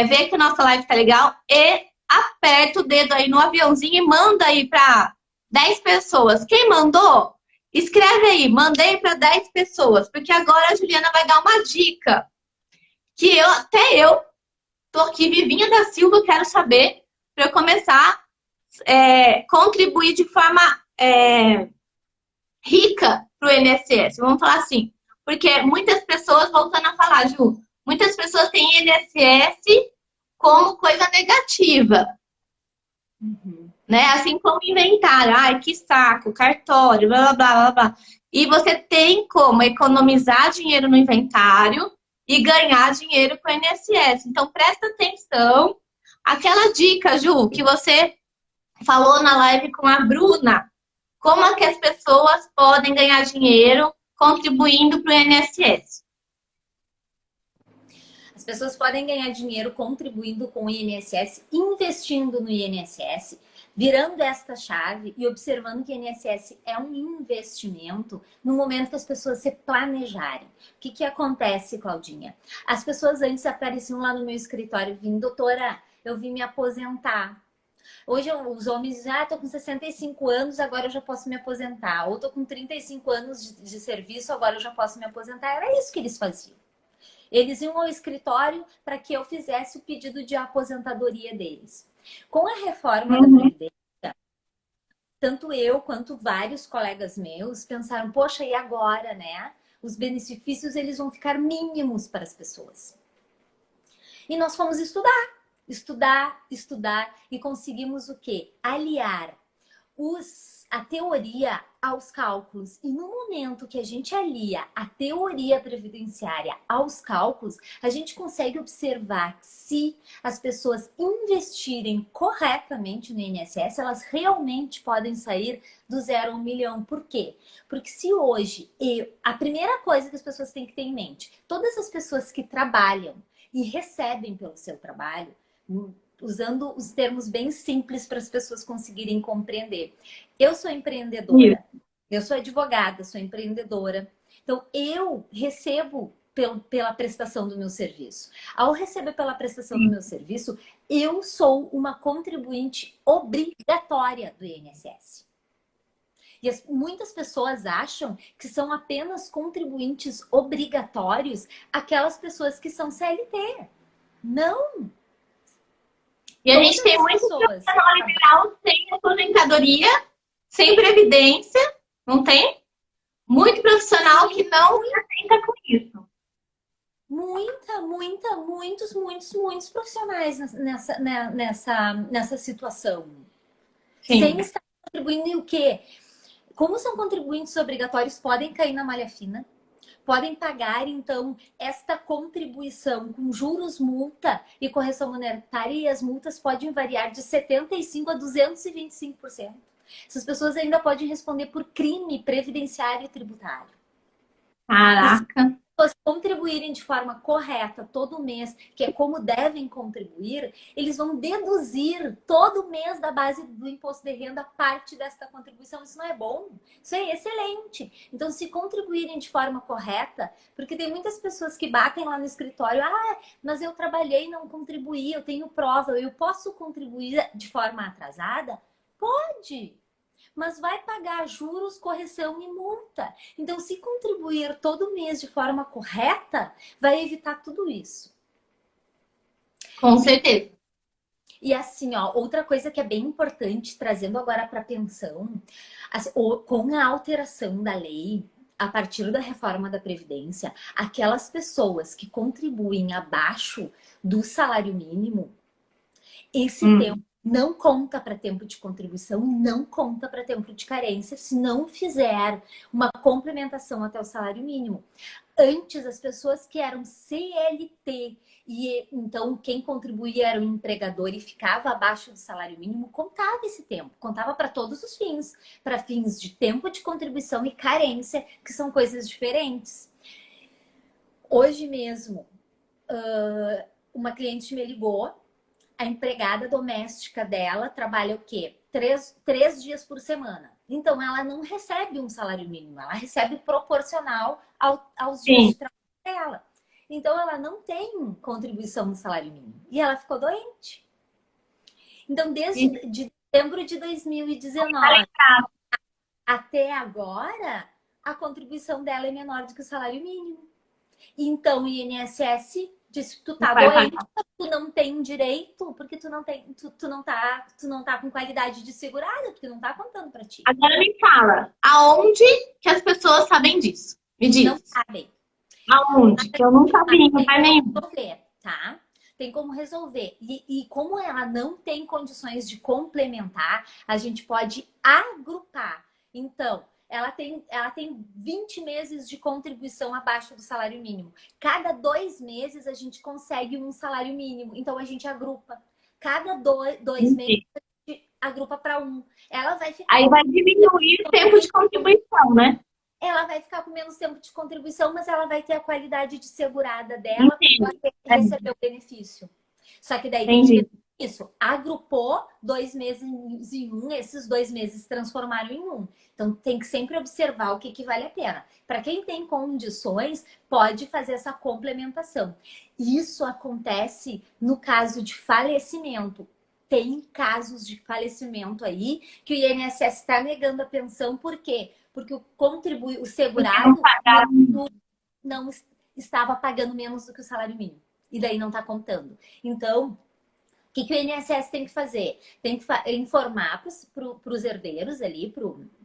ver que nossa live tá legal e aperta o dedo aí no aviãozinho e manda aí para 10 pessoas. Quem mandou? Escreve aí, mandei para 10 pessoas, porque agora a Juliana vai dar uma dica que até eu tô aqui, Vivinha da Silva, quero saber para eu começar a contribuir de forma rica para o INSS. Vamos falar assim, porque muitas pessoas, voltando a falar, Ju, muitas pessoas têm INSS como coisa negativa. Uhum. Né? Assim como inventário, ai, que saco, cartório, blá, blá, blá, blá, blá. E você tem como economizar dinheiro no inventário e ganhar dinheiro com o INSS. Então, presta atenção. Aquela dica, Ju, que você falou na live com a Bruna, como é que as pessoas podem ganhar dinheiro contribuindo para o INSS? As pessoas podem ganhar dinheiro contribuindo com o INSS, investindo no INSS, virando esta chave e observando que o INSS é um investimento no momento que as pessoas se planejarem. O que que acontece, Claudinha? As pessoas antes apareciam lá no meu escritório vindo, doutora, eu vim me aposentar. Hoje os homens dizem, tô com 65 anos, agora eu já posso me aposentar. Ou tô com 35 anos de serviço, agora eu já posso me aposentar. Era isso que eles faziam. Eles iam ao escritório para que eu fizesse o pedido de aposentadoria deles. Com a reforma da Previdência, tanto eu quanto vários colegas meus pensaram, poxa, e agora, né? Os benefícios eles vão ficar mínimos para as pessoas. E nós fomos estudar e conseguimos o quê? Aliar a teoria aos cálculos. E no momento que a gente alia a teoria previdenciária aos cálculos, a gente consegue observar que se as pessoas investirem corretamente no INSS, elas realmente podem sair do 0 a 1 milhão. Por quê? Porque se hoje, a primeira coisa que as pessoas têm que ter em mente, todas as pessoas que trabalham e recebem pelo seu trabalho, usando os termos bem simples para as pessoas conseguirem compreender. Eu sou empreendedora, eu sou advogada, sou empreendedora. Então, eu recebo pela prestação do meu serviço. Ao receber pela prestação do meu serviço, eu sou uma contribuinte obrigatória do INSS. E muitas pessoas acham que são apenas contribuintes obrigatórios aquelas pessoas que são CLT. Não! E a gente tem muito profissional liberal sem aposentadoria, sem previdência, não tem? Muito profissional que não se atenta com isso. Muitos profissionais nessa situação. Sim. Sem estar contribuindo em o quê? Como são contribuintes obrigatórios, podem cair na malha fina. Podem pagar, então, esta contribuição com juros, multa e correção monetária, e as multas podem variar de 75% a 225%. Essas pessoas ainda podem responder por crime previdenciário e tributário. Caraca! Se as pessoas contribuírem de forma correta todo mês, que é como devem contribuir, eles vão deduzir todo mês da base do imposto de renda parte desta contribuição. Isso não é bom? Isso é excelente. Então, se contribuírem de forma correta, porque tem muitas pessoas que batem lá no escritório, mas eu trabalhei e não contribuí, eu tenho prova, eu posso contribuir de forma atrasada? Pode! Mas vai pagar juros, correção e multa. Então, se contribuir todo mês de forma correta, vai evitar tudo isso. Com certeza. E assim, ó, outra coisa que é bem importante, trazendo agora para a pensão, assim, com a alteração da lei, a partir da reforma da Previdência, aquelas pessoas que contribuem abaixo do salário mínimo, esse tempo não conta para tempo de contribuição, não conta para tempo de carência, se não fizer uma complementação até o salário mínimo. Antes, as pessoas que eram CLT e então quem contribuía era o empregador e ficava abaixo do salário mínimo, contava esse tempo, contava para todos os fins, para fins de tempo de contribuição e carência, que são coisas diferentes. Hoje mesmo, uma cliente me ligou, a empregada doméstica dela trabalha o quê? Três dias por semana. Então, ela não recebe um salário mínimo, ela recebe proporcional aos dias de trabalho dela. Então, ela não tem contribuição no salário mínimo. E ela ficou doente. Então, desde de dezembro de 2019 até agora, a contribuição dela é menor do que o salário mínimo. Então, o INSS disse que tu tá doente, tu não tem direito, porque tu não tá com qualidade de segurada, porque não tá contando pra ti. Agora me fala, aonde que as pessoas sabem disso? Me diz. Não sabem. Aonde? Que eu nunca vi em lugar nenhum. Tá? Tem como resolver. E como ela não tem condições de complementar, a gente pode agrupar. Então, ela tem 20 meses de contribuição abaixo do salário mínimo. Cada 2 meses a gente consegue um salário mínimo. Então a gente agrupa. Cada dois meses a gente agrupa para um. Ela vai ficar. Aí vai diminuir o tempo de contribuição, né? Ela vai ficar com menos tempo de contribuição, mas ela vai ter a qualidade de segurada dela para receber o benefício. Só que daí tem isso, agrupou 2 meses em um, esses 2 meses transformaram em um. Então tem que sempre observar o que vale a pena. Para quem tem condições, pode fazer essa complementação. Isso acontece no caso de falecimento. Tem casos de falecimento aí que o INSS está negando a pensão, por quê? Porque o segurado não estava pagando menos do que o salário mínimo. E daí não está contando. Então, o que o INSS tem que fazer? Tem que informar para os herdeiros ali,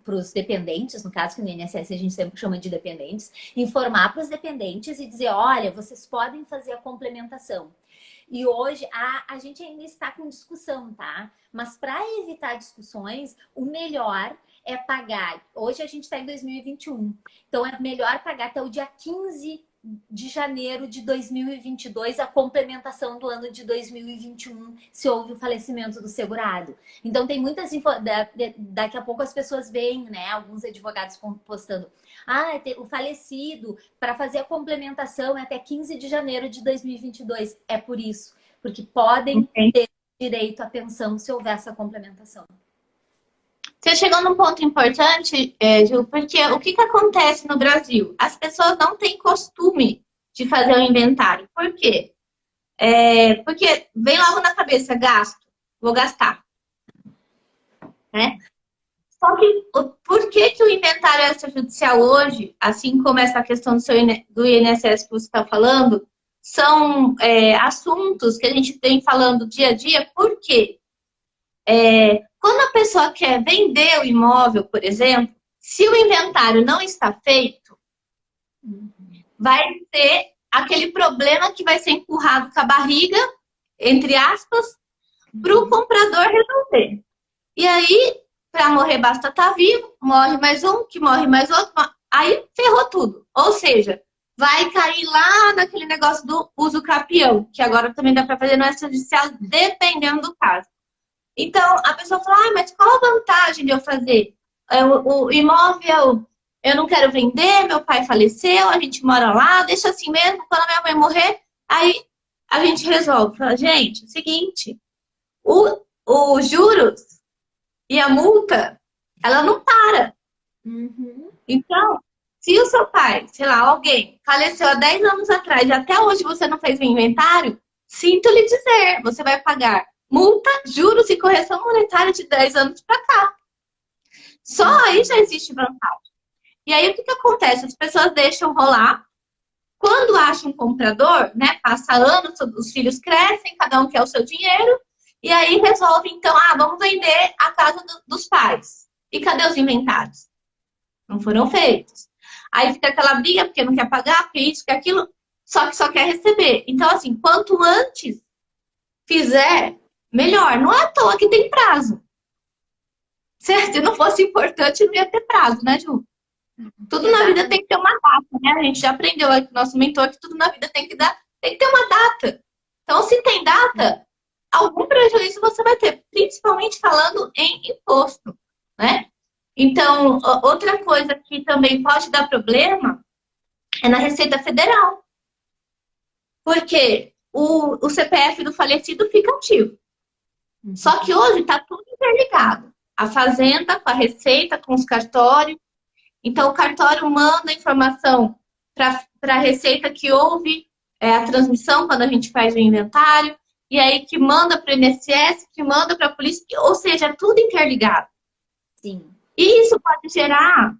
para os dependentes, no caso que no INSS a gente sempre chama de dependentes, informar para os dependentes e dizer, olha, vocês podem fazer a complementação. E hoje a gente ainda está com discussão, tá? Mas para evitar discussões, o melhor é pagar. Hoje a gente está em 2021, então é melhor pagar até o dia 15 de janeiro de 2022 a complementação do ano de 2021, se houve o falecimento do segurado. Então tem muitas daqui a pouco as pessoas veem, né, alguns advogados postando, o falecido para fazer a complementação é até 15 de janeiro de 2022. É por isso, porque podem ter direito à pensão se houver essa complementação. Você chegou num ponto importante, Ju, porque o que acontece no Brasil? As pessoas não têm costume de fazer o inventário. Por quê? Porque vem logo na cabeça, gasto, vou gastar. Né? Só que por que o inventário extrajudicial hoje, assim como essa questão do INSS que você está falando, são assuntos que a gente vem falando dia a dia? Por quê? Quando a pessoa quer vender o imóvel, por exemplo, se o inventário não está feito, vai ter aquele problema que vai ser empurrado com a barriga, entre aspas, para o comprador resolver. E aí, para morrer basta estar vivo, morre mais um, que morre mais outro, aí ferrou tudo. Ou seja, vai cair lá naquele negócio do uso capião, que agora também dá para fazer no extrajudicial, dependendo do caso. Então, a pessoa fala, mas qual a vantagem de eu fazer? O imóvel, eu não quero vender, meu pai faleceu, a gente mora lá, deixa assim mesmo, quando a minha mãe morrer, aí a gente resolve. Fala, gente, é o seguinte, os juros e a multa, ela não para. Então, se o seu pai, sei lá, alguém faleceu há 10 anos atrás e até hoje você não fez o inventário, sinto lhe dizer, você vai pagar multa, juros e correção monetária de 10 anos para cá. Só aí já existe vantagem. E aí o que acontece? As pessoas deixam rolar. Quando acham um comprador, né? Passa anos, os filhos crescem, cada um quer o seu dinheiro. E aí resolve, então, vamos vender a casa dos pais. E cadê os inventários? Não foram feitos. Aí fica aquela briga, porque não quer pagar, porque isso, porque aquilo, só que só quer receber. Então, assim, quanto antes fizer, melhor. Não é à toa que tem prazo. Certo? Se não fosse importante, não ia ter prazo, né, Ju? Tudo na vida tem que ter uma data, né? A gente já aprendeu aqui com o nosso mentor que tudo na vida tem que ter uma data. Então, se tem data, algum prejuízo você vai ter, principalmente falando em imposto, né? Então, outra coisa que também pode dar problema é na Receita Federal. Porque o CPF do falecido fica ativo. Só que hoje está tudo interligado. A Fazenda com a Receita, com os cartórios. Então, o cartório manda informação para a Receita que houve a transmissão quando a gente faz o inventário. E aí que manda para o INSS, que manda para a polícia. Ou seja, é tudo interligado. Sim. E isso pode gerar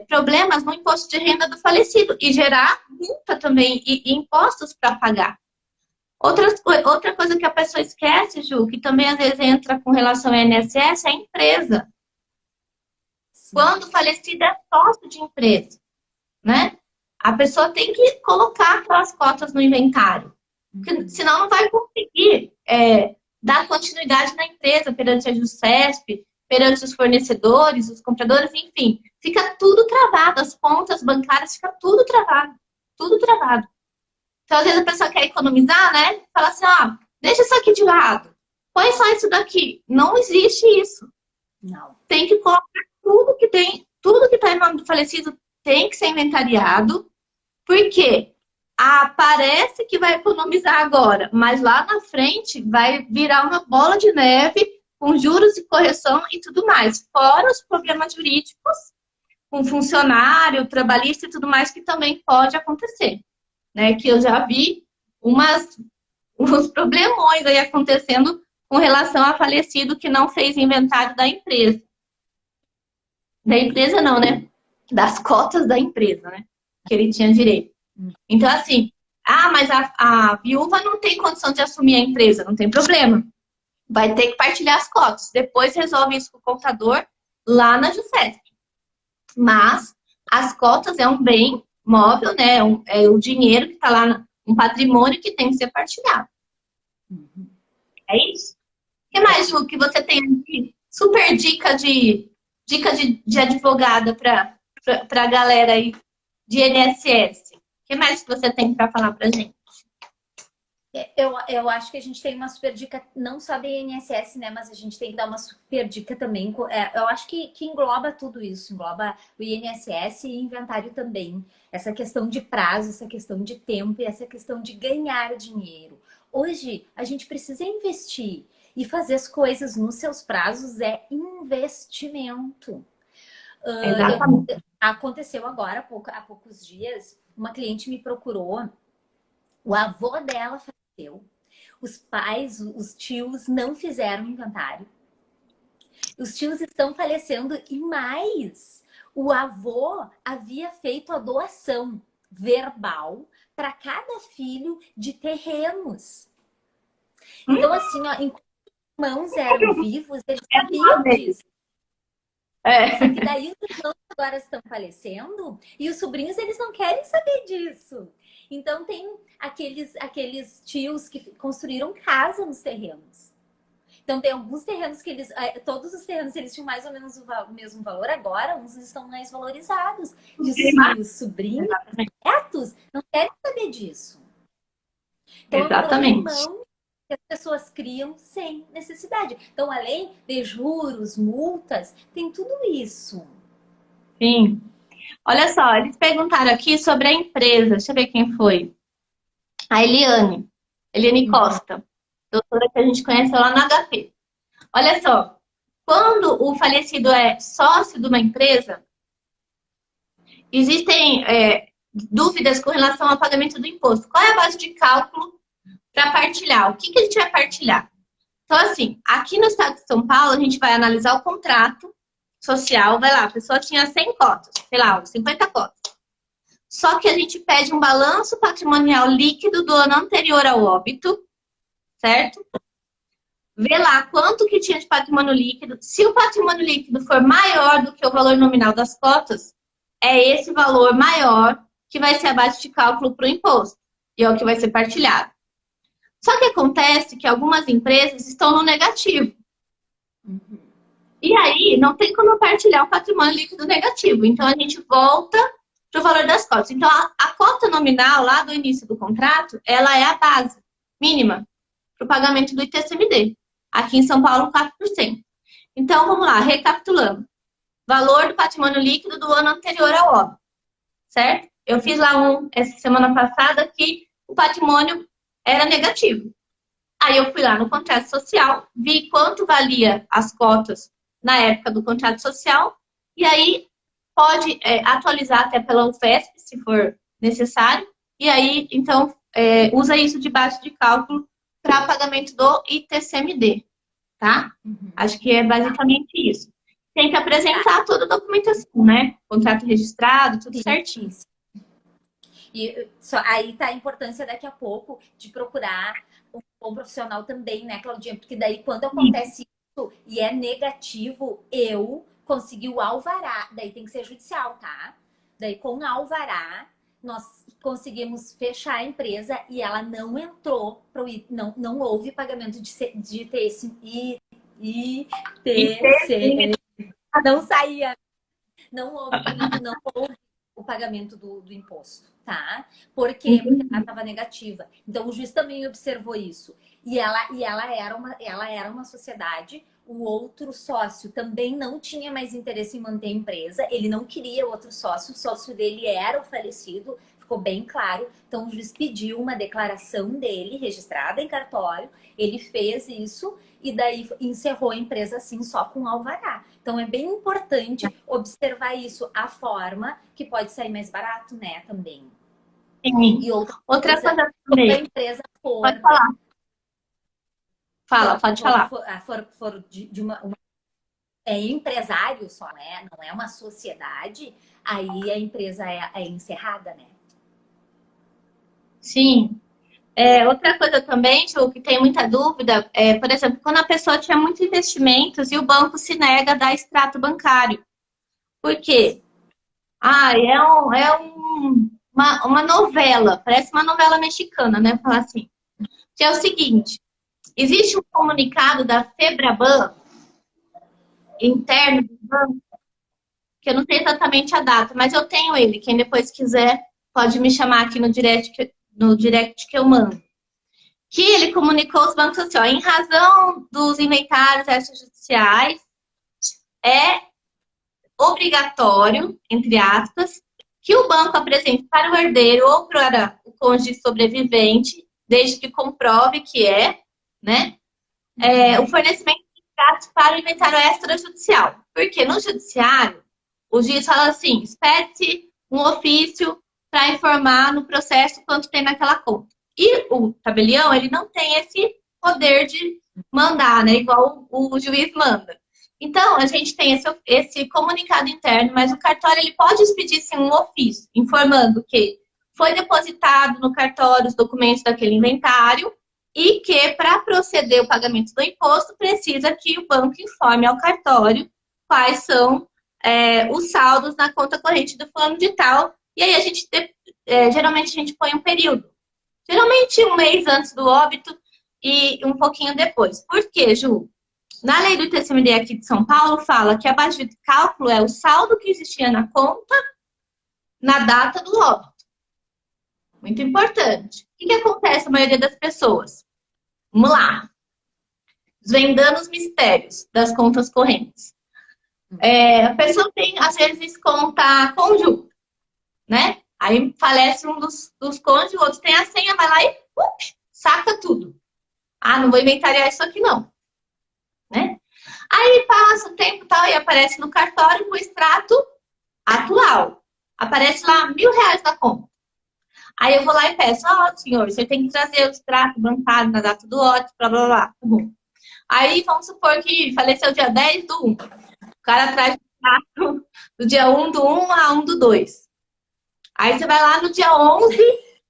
problemas no imposto de renda do falecido. E gerar multa também e impostos para pagar. Outra coisa que a pessoa esquece, Ju, que também às vezes entra com relação ao INSS, é a empresa. Sim. Quando o falecido é sócio de empresa, né? A pessoa tem que colocar aquelas cotas no inventário. Porque, senão não vai conseguir dar continuidade na empresa perante a JUSESP, perante os fornecedores, os compradores, enfim. Fica tudo travado, as contas bancárias, fica tudo travado. Tudo travado. Então, às vezes a pessoa quer economizar, né? Fala assim, deixa isso aqui de lado. Põe só isso daqui. Não existe isso. Não. Tem que colocar tudo que está em nome do falecido tem que ser inventariado. Porque parece que vai economizar agora, mas lá na frente vai virar uma bola de neve com juros e correção e tudo mais. Fora os problemas jurídicos com funcionário, trabalhista e tudo mais que também pode acontecer. Né, que eu já vi uns problemões aí acontecendo com relação a falecido que não fez inventário da empresa. Da empresa não, né? Das cotas da empresa, né? Que ele tinha direito. Então, assim, mas a viúva não tem condição de assumir a empresa, não tem problema. Vai ter que partilhar as cotas. Depois resolve isso com o contador lá na JUSESP. Mas as cotas é um bem móvel, né? É o dinheiro que está lá, um patrimônio que tem que ser partilhado. É isso? O que mais, Ju, que você tem aqui? Super dica de advogada para a galera aí de INSS. O que mais que você tem para falar para gente? Eu acho que a gente tem uma super dica, não só da INSS, né? Mas a gente tem que dar uma super dica também. Eu acho que engloba tudo isso, engloba o INSS e inventário também. Essa questão de prazo, essa questão de tempo e essa questão de ganhar dinheiro. Hoje, a gente precisa investir e fazer as coisas nos seus prazos é investimento. Aconteceu agora, há poucos dias, uma cliente me procurou, o avô dela faleceu, os pais, os tios não fizeram inventário, os tios estão falecendo e mais, o avô havia feito a doação verbal para cada filho de terrenos. Então, assim, enquanto os irmãos eram vivos, eles sabiam disso. Só que daí os irmãos agora estão falecendo e os sobrinhos, eles não querem saber disso. Então, tem aqueles tios que construíram casa nos terrenos. Então, tem alguns terrenos que todos os terrenos, eles tinham mais ou menos o mesmo valor. Agora, uns estão mais valorizados. E os sobrinhos, netos, não querem saber disso. Então, Exatamente. É um irmão que as pessoas criam sem necessidade. Então, além de juros, multas, tem tudo isso. Sim. Olha só, eles perguntaram aqui sobre a empresa. Deixa eu ver quem foi. A Eliane Costa, doutora que a gente conhece lá no HP. Olha só, quando o falecido é sócio de uma empresa, existem dúvidas com relação ao pagamento do imposto. Qual é a base de cálculo para partilhar? O que a gente vai partilhar? Então, assim, aqui no estado de São Paulo, a gente vai analisar o contrato social. Vai lá, a pessoa tinha 100 cotas, sei lá, 50 cotas. Só que a gente pede um balanço patrimonial líquido do ano anterior ao óbito, certo? vê lá quanto que tinha de patrimônio líquido. Se o patrimônio líquido for maior do que o valor nominal das cotas, é esse valor maior que vai ser a base de cálculo para o imposto. E é o que vai ser partilhado. Só que acontece que algumas empresas estão no negativo. E aí, não tem como partilhar o patrimônio líquido negativo. Então, a gente volta para o valor das cotas. Então, a cota nominal lá do início do contrato, ela é a base mínima para o pagamento do ITCMD. Aqui em São Paulo, 4%. Então, vamos lá, recapitulando. Valor do patrimônio líquido do ano anterior ao óbito, certo? Eu fiz lá essa semana passada que o patrimônio era negativo. Aí eu fui lá no contrato social, vi quanto valia as cotas na época do contrato social, e aí pode atualizar até pela UFESP, se for necessário, e aí, então, usa isso de base de cálculo para pagamento do ITCMD, tá? Acho que é basicamente isso. Tem que apresentar toda a documentação, né? Contrato registrado, tudo certinho. E aí tá a importância daqui a pouco de procurar um bom profissional também, né, Claudinha? Porque daí quando acontece isso e é negativo, eu consegui o alvará, daí tem que ser judicial, tá? Daí com o alvará, nós conseguimos fechar a empresa e ela não entrou, não houve pagamento de ITC, não saía, não houve o pagamento do imposto, tá? Por quê? Porque ela estava negativa. Então, o juiz também observou isso. E ela era uma sociedade, o outro sócio também não tinha mais interesse em manter a empresa, ele não queria outro sócio, o sócio dele era o falecido, ficou bem claro. Então, o juiz pediu uma declaração dele, registrada em cartório, ele fez isso e daí encerrou a empresa assim, só com alvará. Então, é bem importante observar isso, a forma que pode sair mais barato, né, também. Sim. E outra coisa também. Se a empresa for... Pode falar. Pode falar. For de uma empresário só, né? Não é uma sociedade, aí a empresa é encerrada, né? Sim. Outra coisa também, Ju, que tem muita dúvida, por exemplo, quando a pessoa tinha muitos investimentos e o banco se nega a dar extrato bancário. Por quê? Uma novela, parece uma novela mexicana, né? Falar assim. Que é o seguinte, existe um comunicado da FEBRABAN, interno do banco, que eu não sei exatamente a data, mas eu tenho ele. Quem depois quiser pode me chamar aqui no direct que eu mando. Que ele comunicou aos bancos assim, ó, em razão dos inventários extrajudiciais, é obrigatório, entre aspas, que o banco apresente para o herdeiro ou para o cônjuge sobrevivente, desde que comprove que né, o fornecimento de dados para o inventário extrajudicial. Porque no judiciário, o juiz fala assim, espere-se um ofício para informar no processo quanto tem naquela conta. E o tabelião, ele não tem esse poder de mandar, né? Igual o juiz manda. Então, a gente tem esse comunicado interno, mas o cartório ele pode expedir sim um ofício, informando que foi depositado no cartório os documentos daquele inventário e que, para proceder o pagamento do imposto, precisa que o banco informe ao cartório quais são os saldos na conta corrente do fulano de tal. E aí, geralmente, a gente põe um período. Geralmente, um mês antes do óbito e um pouquinho depois. Por quê, Ju? Na lei do ITCMD aqui de São Paulo, fala que a base de cálculo é o saldo que existia na conta na data do óbito. Muito importante. O que acontece a maioria das pessoas? Vamos lá. Desvendando os mistérios das contas correntes. A pessoa tem, às vezes, conta conjunta, né? Aí falece um dos cônjuges, o outro tem a senha, vai lá e saca tudo. Não vou inventariar isso aqui, não. Né? Aí passa o tempo e tal, e aparece no cartório o extrato atual. Aparece lá R$1.000 na conta. Aí eu vou lá e peço, senhor, você tem que trazer o extrato bancário na data do óbito, blá, blá, blá. Tá bom. Aí vamos supor que faleceu dia 10 do 1. O cara traz o extrato do dia 1 do 1 a 1 do 2. Aí você vai lá no dia 11,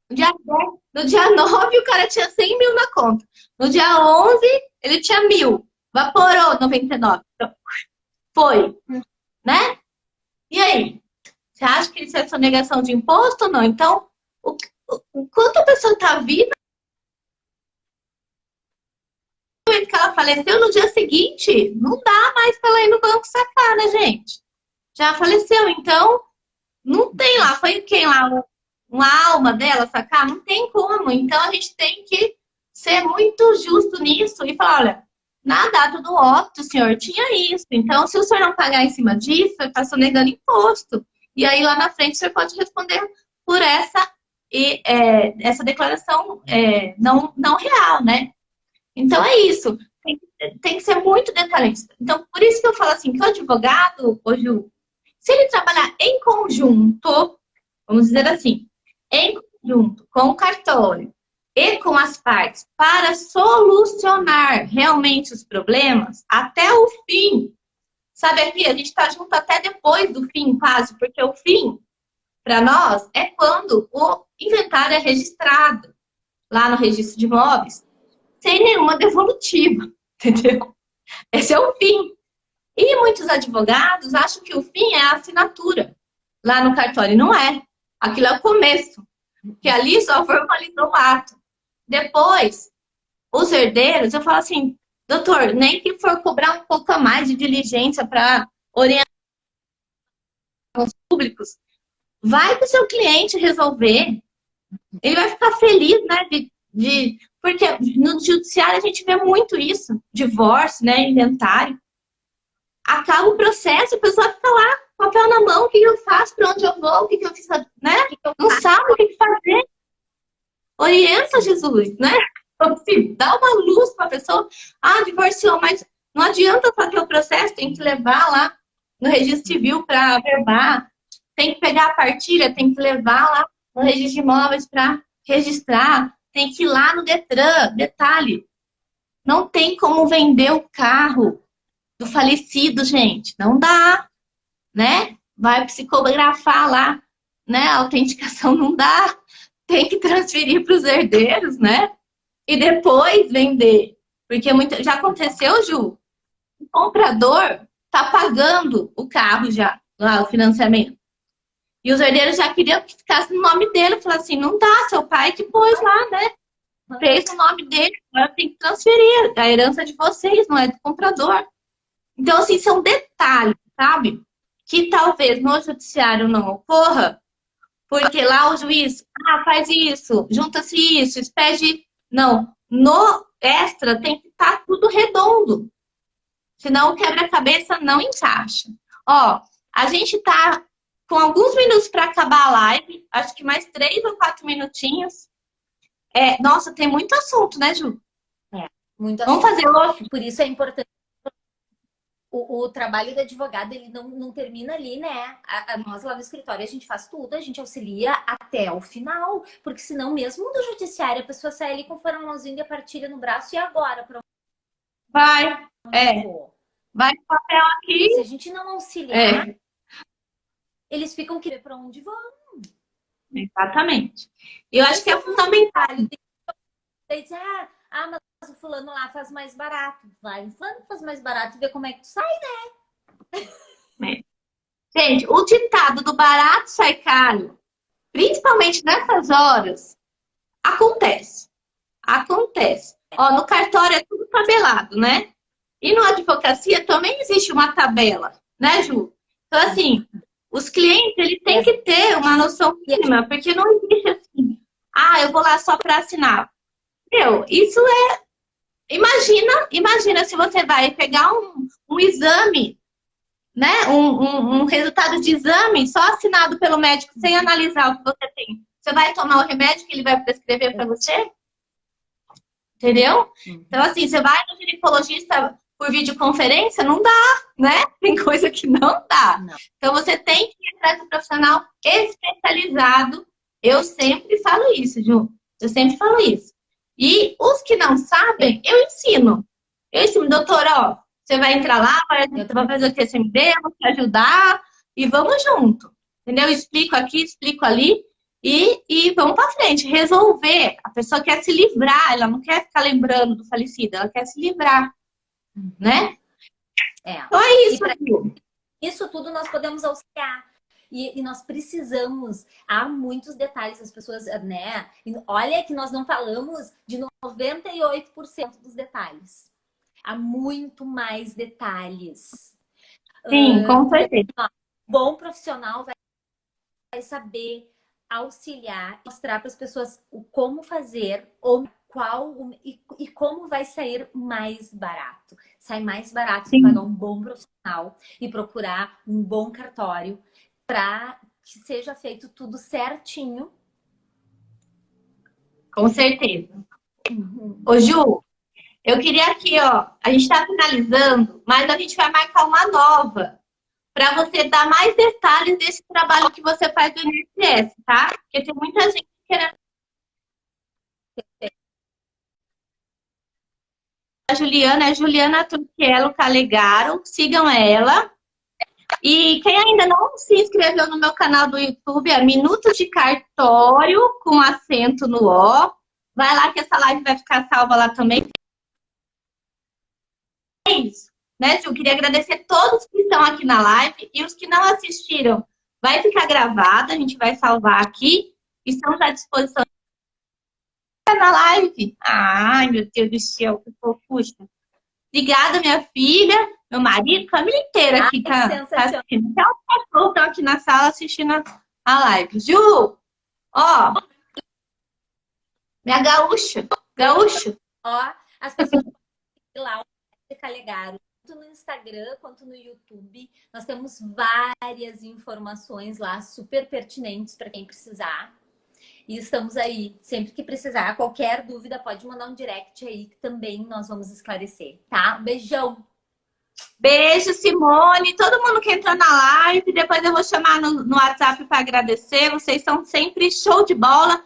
No dia 10, no dia 9 o cara tinha 100 mil na conta. No dia 11 ele tinha 1.000. Vaporou 99. Foi, né? E aí? Você acha que isso é sonegação de imposto ou não? Então, o quanto a pessoa está viva, que ela faleceu no dia seguinte, não dá mais para ela ir no banco sacar, né, gente? Já faleceu, então não tem lá. Foi quem lá? Uma alma dela sacar? Não tem como. Então a gente tem que ser muito justo nisso e falar, olha, na data do óbito, o senhor tinha isso. Então, se o senhor não pagar em cima disso, está sonegando imposto. E aí lá na frente o senhor pode responder por essa declaração não real, né? Então é isso. Tem que ser muito detalhista. Então, por isso que eu falo assim, que o advogado, ô Ju, se ele trabalhar em conjunto, vamos dizer assim, em conjunto com o cartório e com as partes para solucionar realmente os problemas até o fim. Sabe aqui, a gente está junto até depois do fim, quase, porque o fim, para nós, é quando o inventário é registrado lá no registro de imóveis, sem nenhuma devolutiva, entendeu? Esse é o fim. E muitos advogados acham que o fim é a assinatura lá no cartório. Não é. Aquilo é o começo. Que ali só formalizou o ato. Depois, os herdeiros, eu falo assim, doutor, nem que for cobrar um pouco a mais de diligência para orientar os públicos, vai para o seu cliente resolver. Ele vai ficar feliz, né? Porque no judiciário a gente vê muito isso. Divórcio, né? Inventário. Acaba o processo, a pessoa fica lá, papel na mão, o que eu faço, para onde eu vou, o que eu fiz, né? Não sabe o que fazer. Orienta Jesus, né? Assim, dá uma luz para a pessoa. Ah, divorciou, mas não adianta fazer o processo, tem que levar lá no registro civil para averbar, tem que pegar a partilha, tem que levar lá no registro de imóveis para registrar, tem que ir lá no Detran. Detalhe, não tem como vender o carro do falecido, gente. Não dá, né? Vai psicografar lá, né? A autenticação não dá. Tem que transferir para os herdeiros, né? E depois vender. Porque já aconteceu, Ju? O comprador tá pagando o carro já, lá, o financiamento. E os herdeiros já queriam que ficasse no nome dele. Falaram assim, não dá, seu pai que pôs lá, né? Fez o nome dele, agora tem que transferir. A herança é de vocês, não é do comprador. Então, assim, são detalhes, sabe? Que talvez no judiciário não ocorra, porque lá o juiz, faz isso, junta-se isso, expede. Não, no extra tem que estar tudo redondo. Senão o quebra-cabeça não encaixa. Ó, a gente tá com alguns minutos para acabar a live, acho que mais 3 ou 4 minutinhos. Nossa, tem muito assunto, né, Ju? Muito Vamos assunto. fazer outro. Por isso é importante. O trabalho do advogado, ele não termina ali, né? Nós lá no escritório, a gente faz tudo, a gente auxilia até o final. Porque senão, mesmo do judiciário, a pessoa sai ali com o formãozinho de partilha no braço e agora? Pra Vai, onde eu vou? vai com o papel aqui. Se a gente não auxiliar, eles ficam querendo para onde vão. Exatamente. Eu acho que é fundamental. Diz, mas o fulano lá faz mais barato. Vai no fulano que faz mais barato e vê como é que tu sai, né? Gente, o ditado do barato sai caro, principalmente nessas horas, acontece. Acontece. Ó, no cartório é tudo tabelado, né? E na advocacia também existe uma tabela, né, Ju? Então, assim, os clientes, eles têm que ter uma noção mínima, porque não existe assim, eu vou lá só para assinar. Isso é... Imagina se você vai pegar um exame, né? Um resultado de exame só assinado pelo médico sem analisar o que você tem. Você vai tomar o remédio que ele vai prescrever para você? Entendeu? Então, assim, você vai no ginecologista por videoconferência, não dá, né? Tem coisa que não dá. Não. Então, você tem que ir atrás do profissional especializado. Eu sempre falo isso, Ju. Eu sempre falo isso. E os que não sabem, eu ensino. Eu ensino, doutora, ó, você vai entrar lá, vai fazer o TCMD, eu vou te ajudar e vamos junto. Entendeu? Eu explico aqui, explico ali. e vamos para frente, resolver. A pessoa quer se livrar, ela não quer ficar lembrando do falecido, ela quer se livrar, né? Então é isso, Ju. Isso tudo nós podemos auxiliar. E nós precisamos. Há muitos detalhes, as pessoas, né? Olha que nós não falamos de 98% dos detalhes. Há muito mais detalhes. Sim, com certeza. Bom profissional vai saber auxiliar, mostrar para as pessoas o como fazer, ou qual e como vai sair mais barato. Sai mais barato se pagar um bom profissional e procurar um bom cartório para que seja feito tudo certinho. Com certeza. Ô, Ju, eu queria aqui, ó, a gente está finalizando, mas a gente vai marcar uma nova para você dar mais detalhes desse trabalho que você faz do INSS, tá? Porque tem muita gente querendo. A Juliana é Juliana Turquielo Calegaro, sigam ela. E quem ainda não se inscreveu no meu canal do YouTube é Minuto de Cartório, com acento no O. Vai lá que essa live vai ficar salva lá também. É isso, né, Ju? Queria agradecer a todos que estão aqui na live e os que não assistiram. Vai ficar gravado, a gente vai salvar aqui. Estamos à disposição na live. Ai, meu Deus do céu, que fofucha. Obrigada, minha filha, meu marido, família inteira aqui tá assistindo. Até os cachorros estão aqui na sala assistindo a live. Ju, ó, minha gaúcha, gaúcho. Ó, as pessoas podem ir lá, Calegaro, tanto no Instagram quanto no YouTube. Nós temos várias informações lá super pertinentes para quem precisar. E estamos aí, sempre que precisar, qualquer dúvida pode mandar um direct aí que também nós vamos esclarecer, tá? Um beijão! Beijo, Simone, todo mundo que entrou na live, depois eu vou chamar no WhatsApp para agradecer, vocês são sempre show de bola.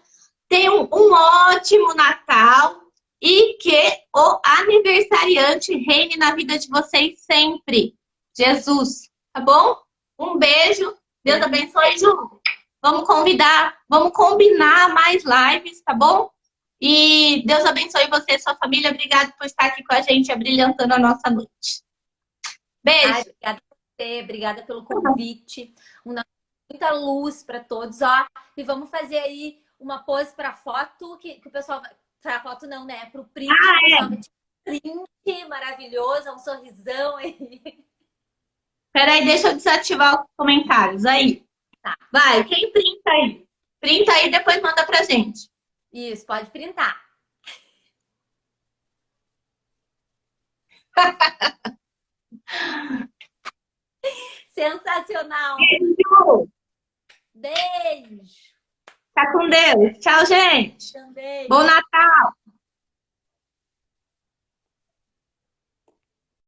Tenham um ótimo Natal e que o aniversariante reine na vida de vocês sempre. Jesus, tá bom? Um beijo, Deus abençoe, Ju. Vamos convidar, vamos combinar mais lives, tá bom? E Deus abençoe você e sua família. Obrigada por estar aqui com a gente, abrilhantando a nossa noite. Beijo. Ai, obrigada a você, obrigada pelo convite. Muita luz para todos, ó. E vamos fazer aí uma pose para foto, que o pessoal vai... Para foto não, né? Para o print, o pessoal vai print maravilhoso, um sorrisão aí. Peraí, deixa eu desativar os comentários aí. Tá. Vai, quem printa aí? Printa aí e depois manda pra gente. Isso, pode printar. Sensacional! Beijo! Beijo! Tá com Deus. Tchau, gente. Também. Bom Natal!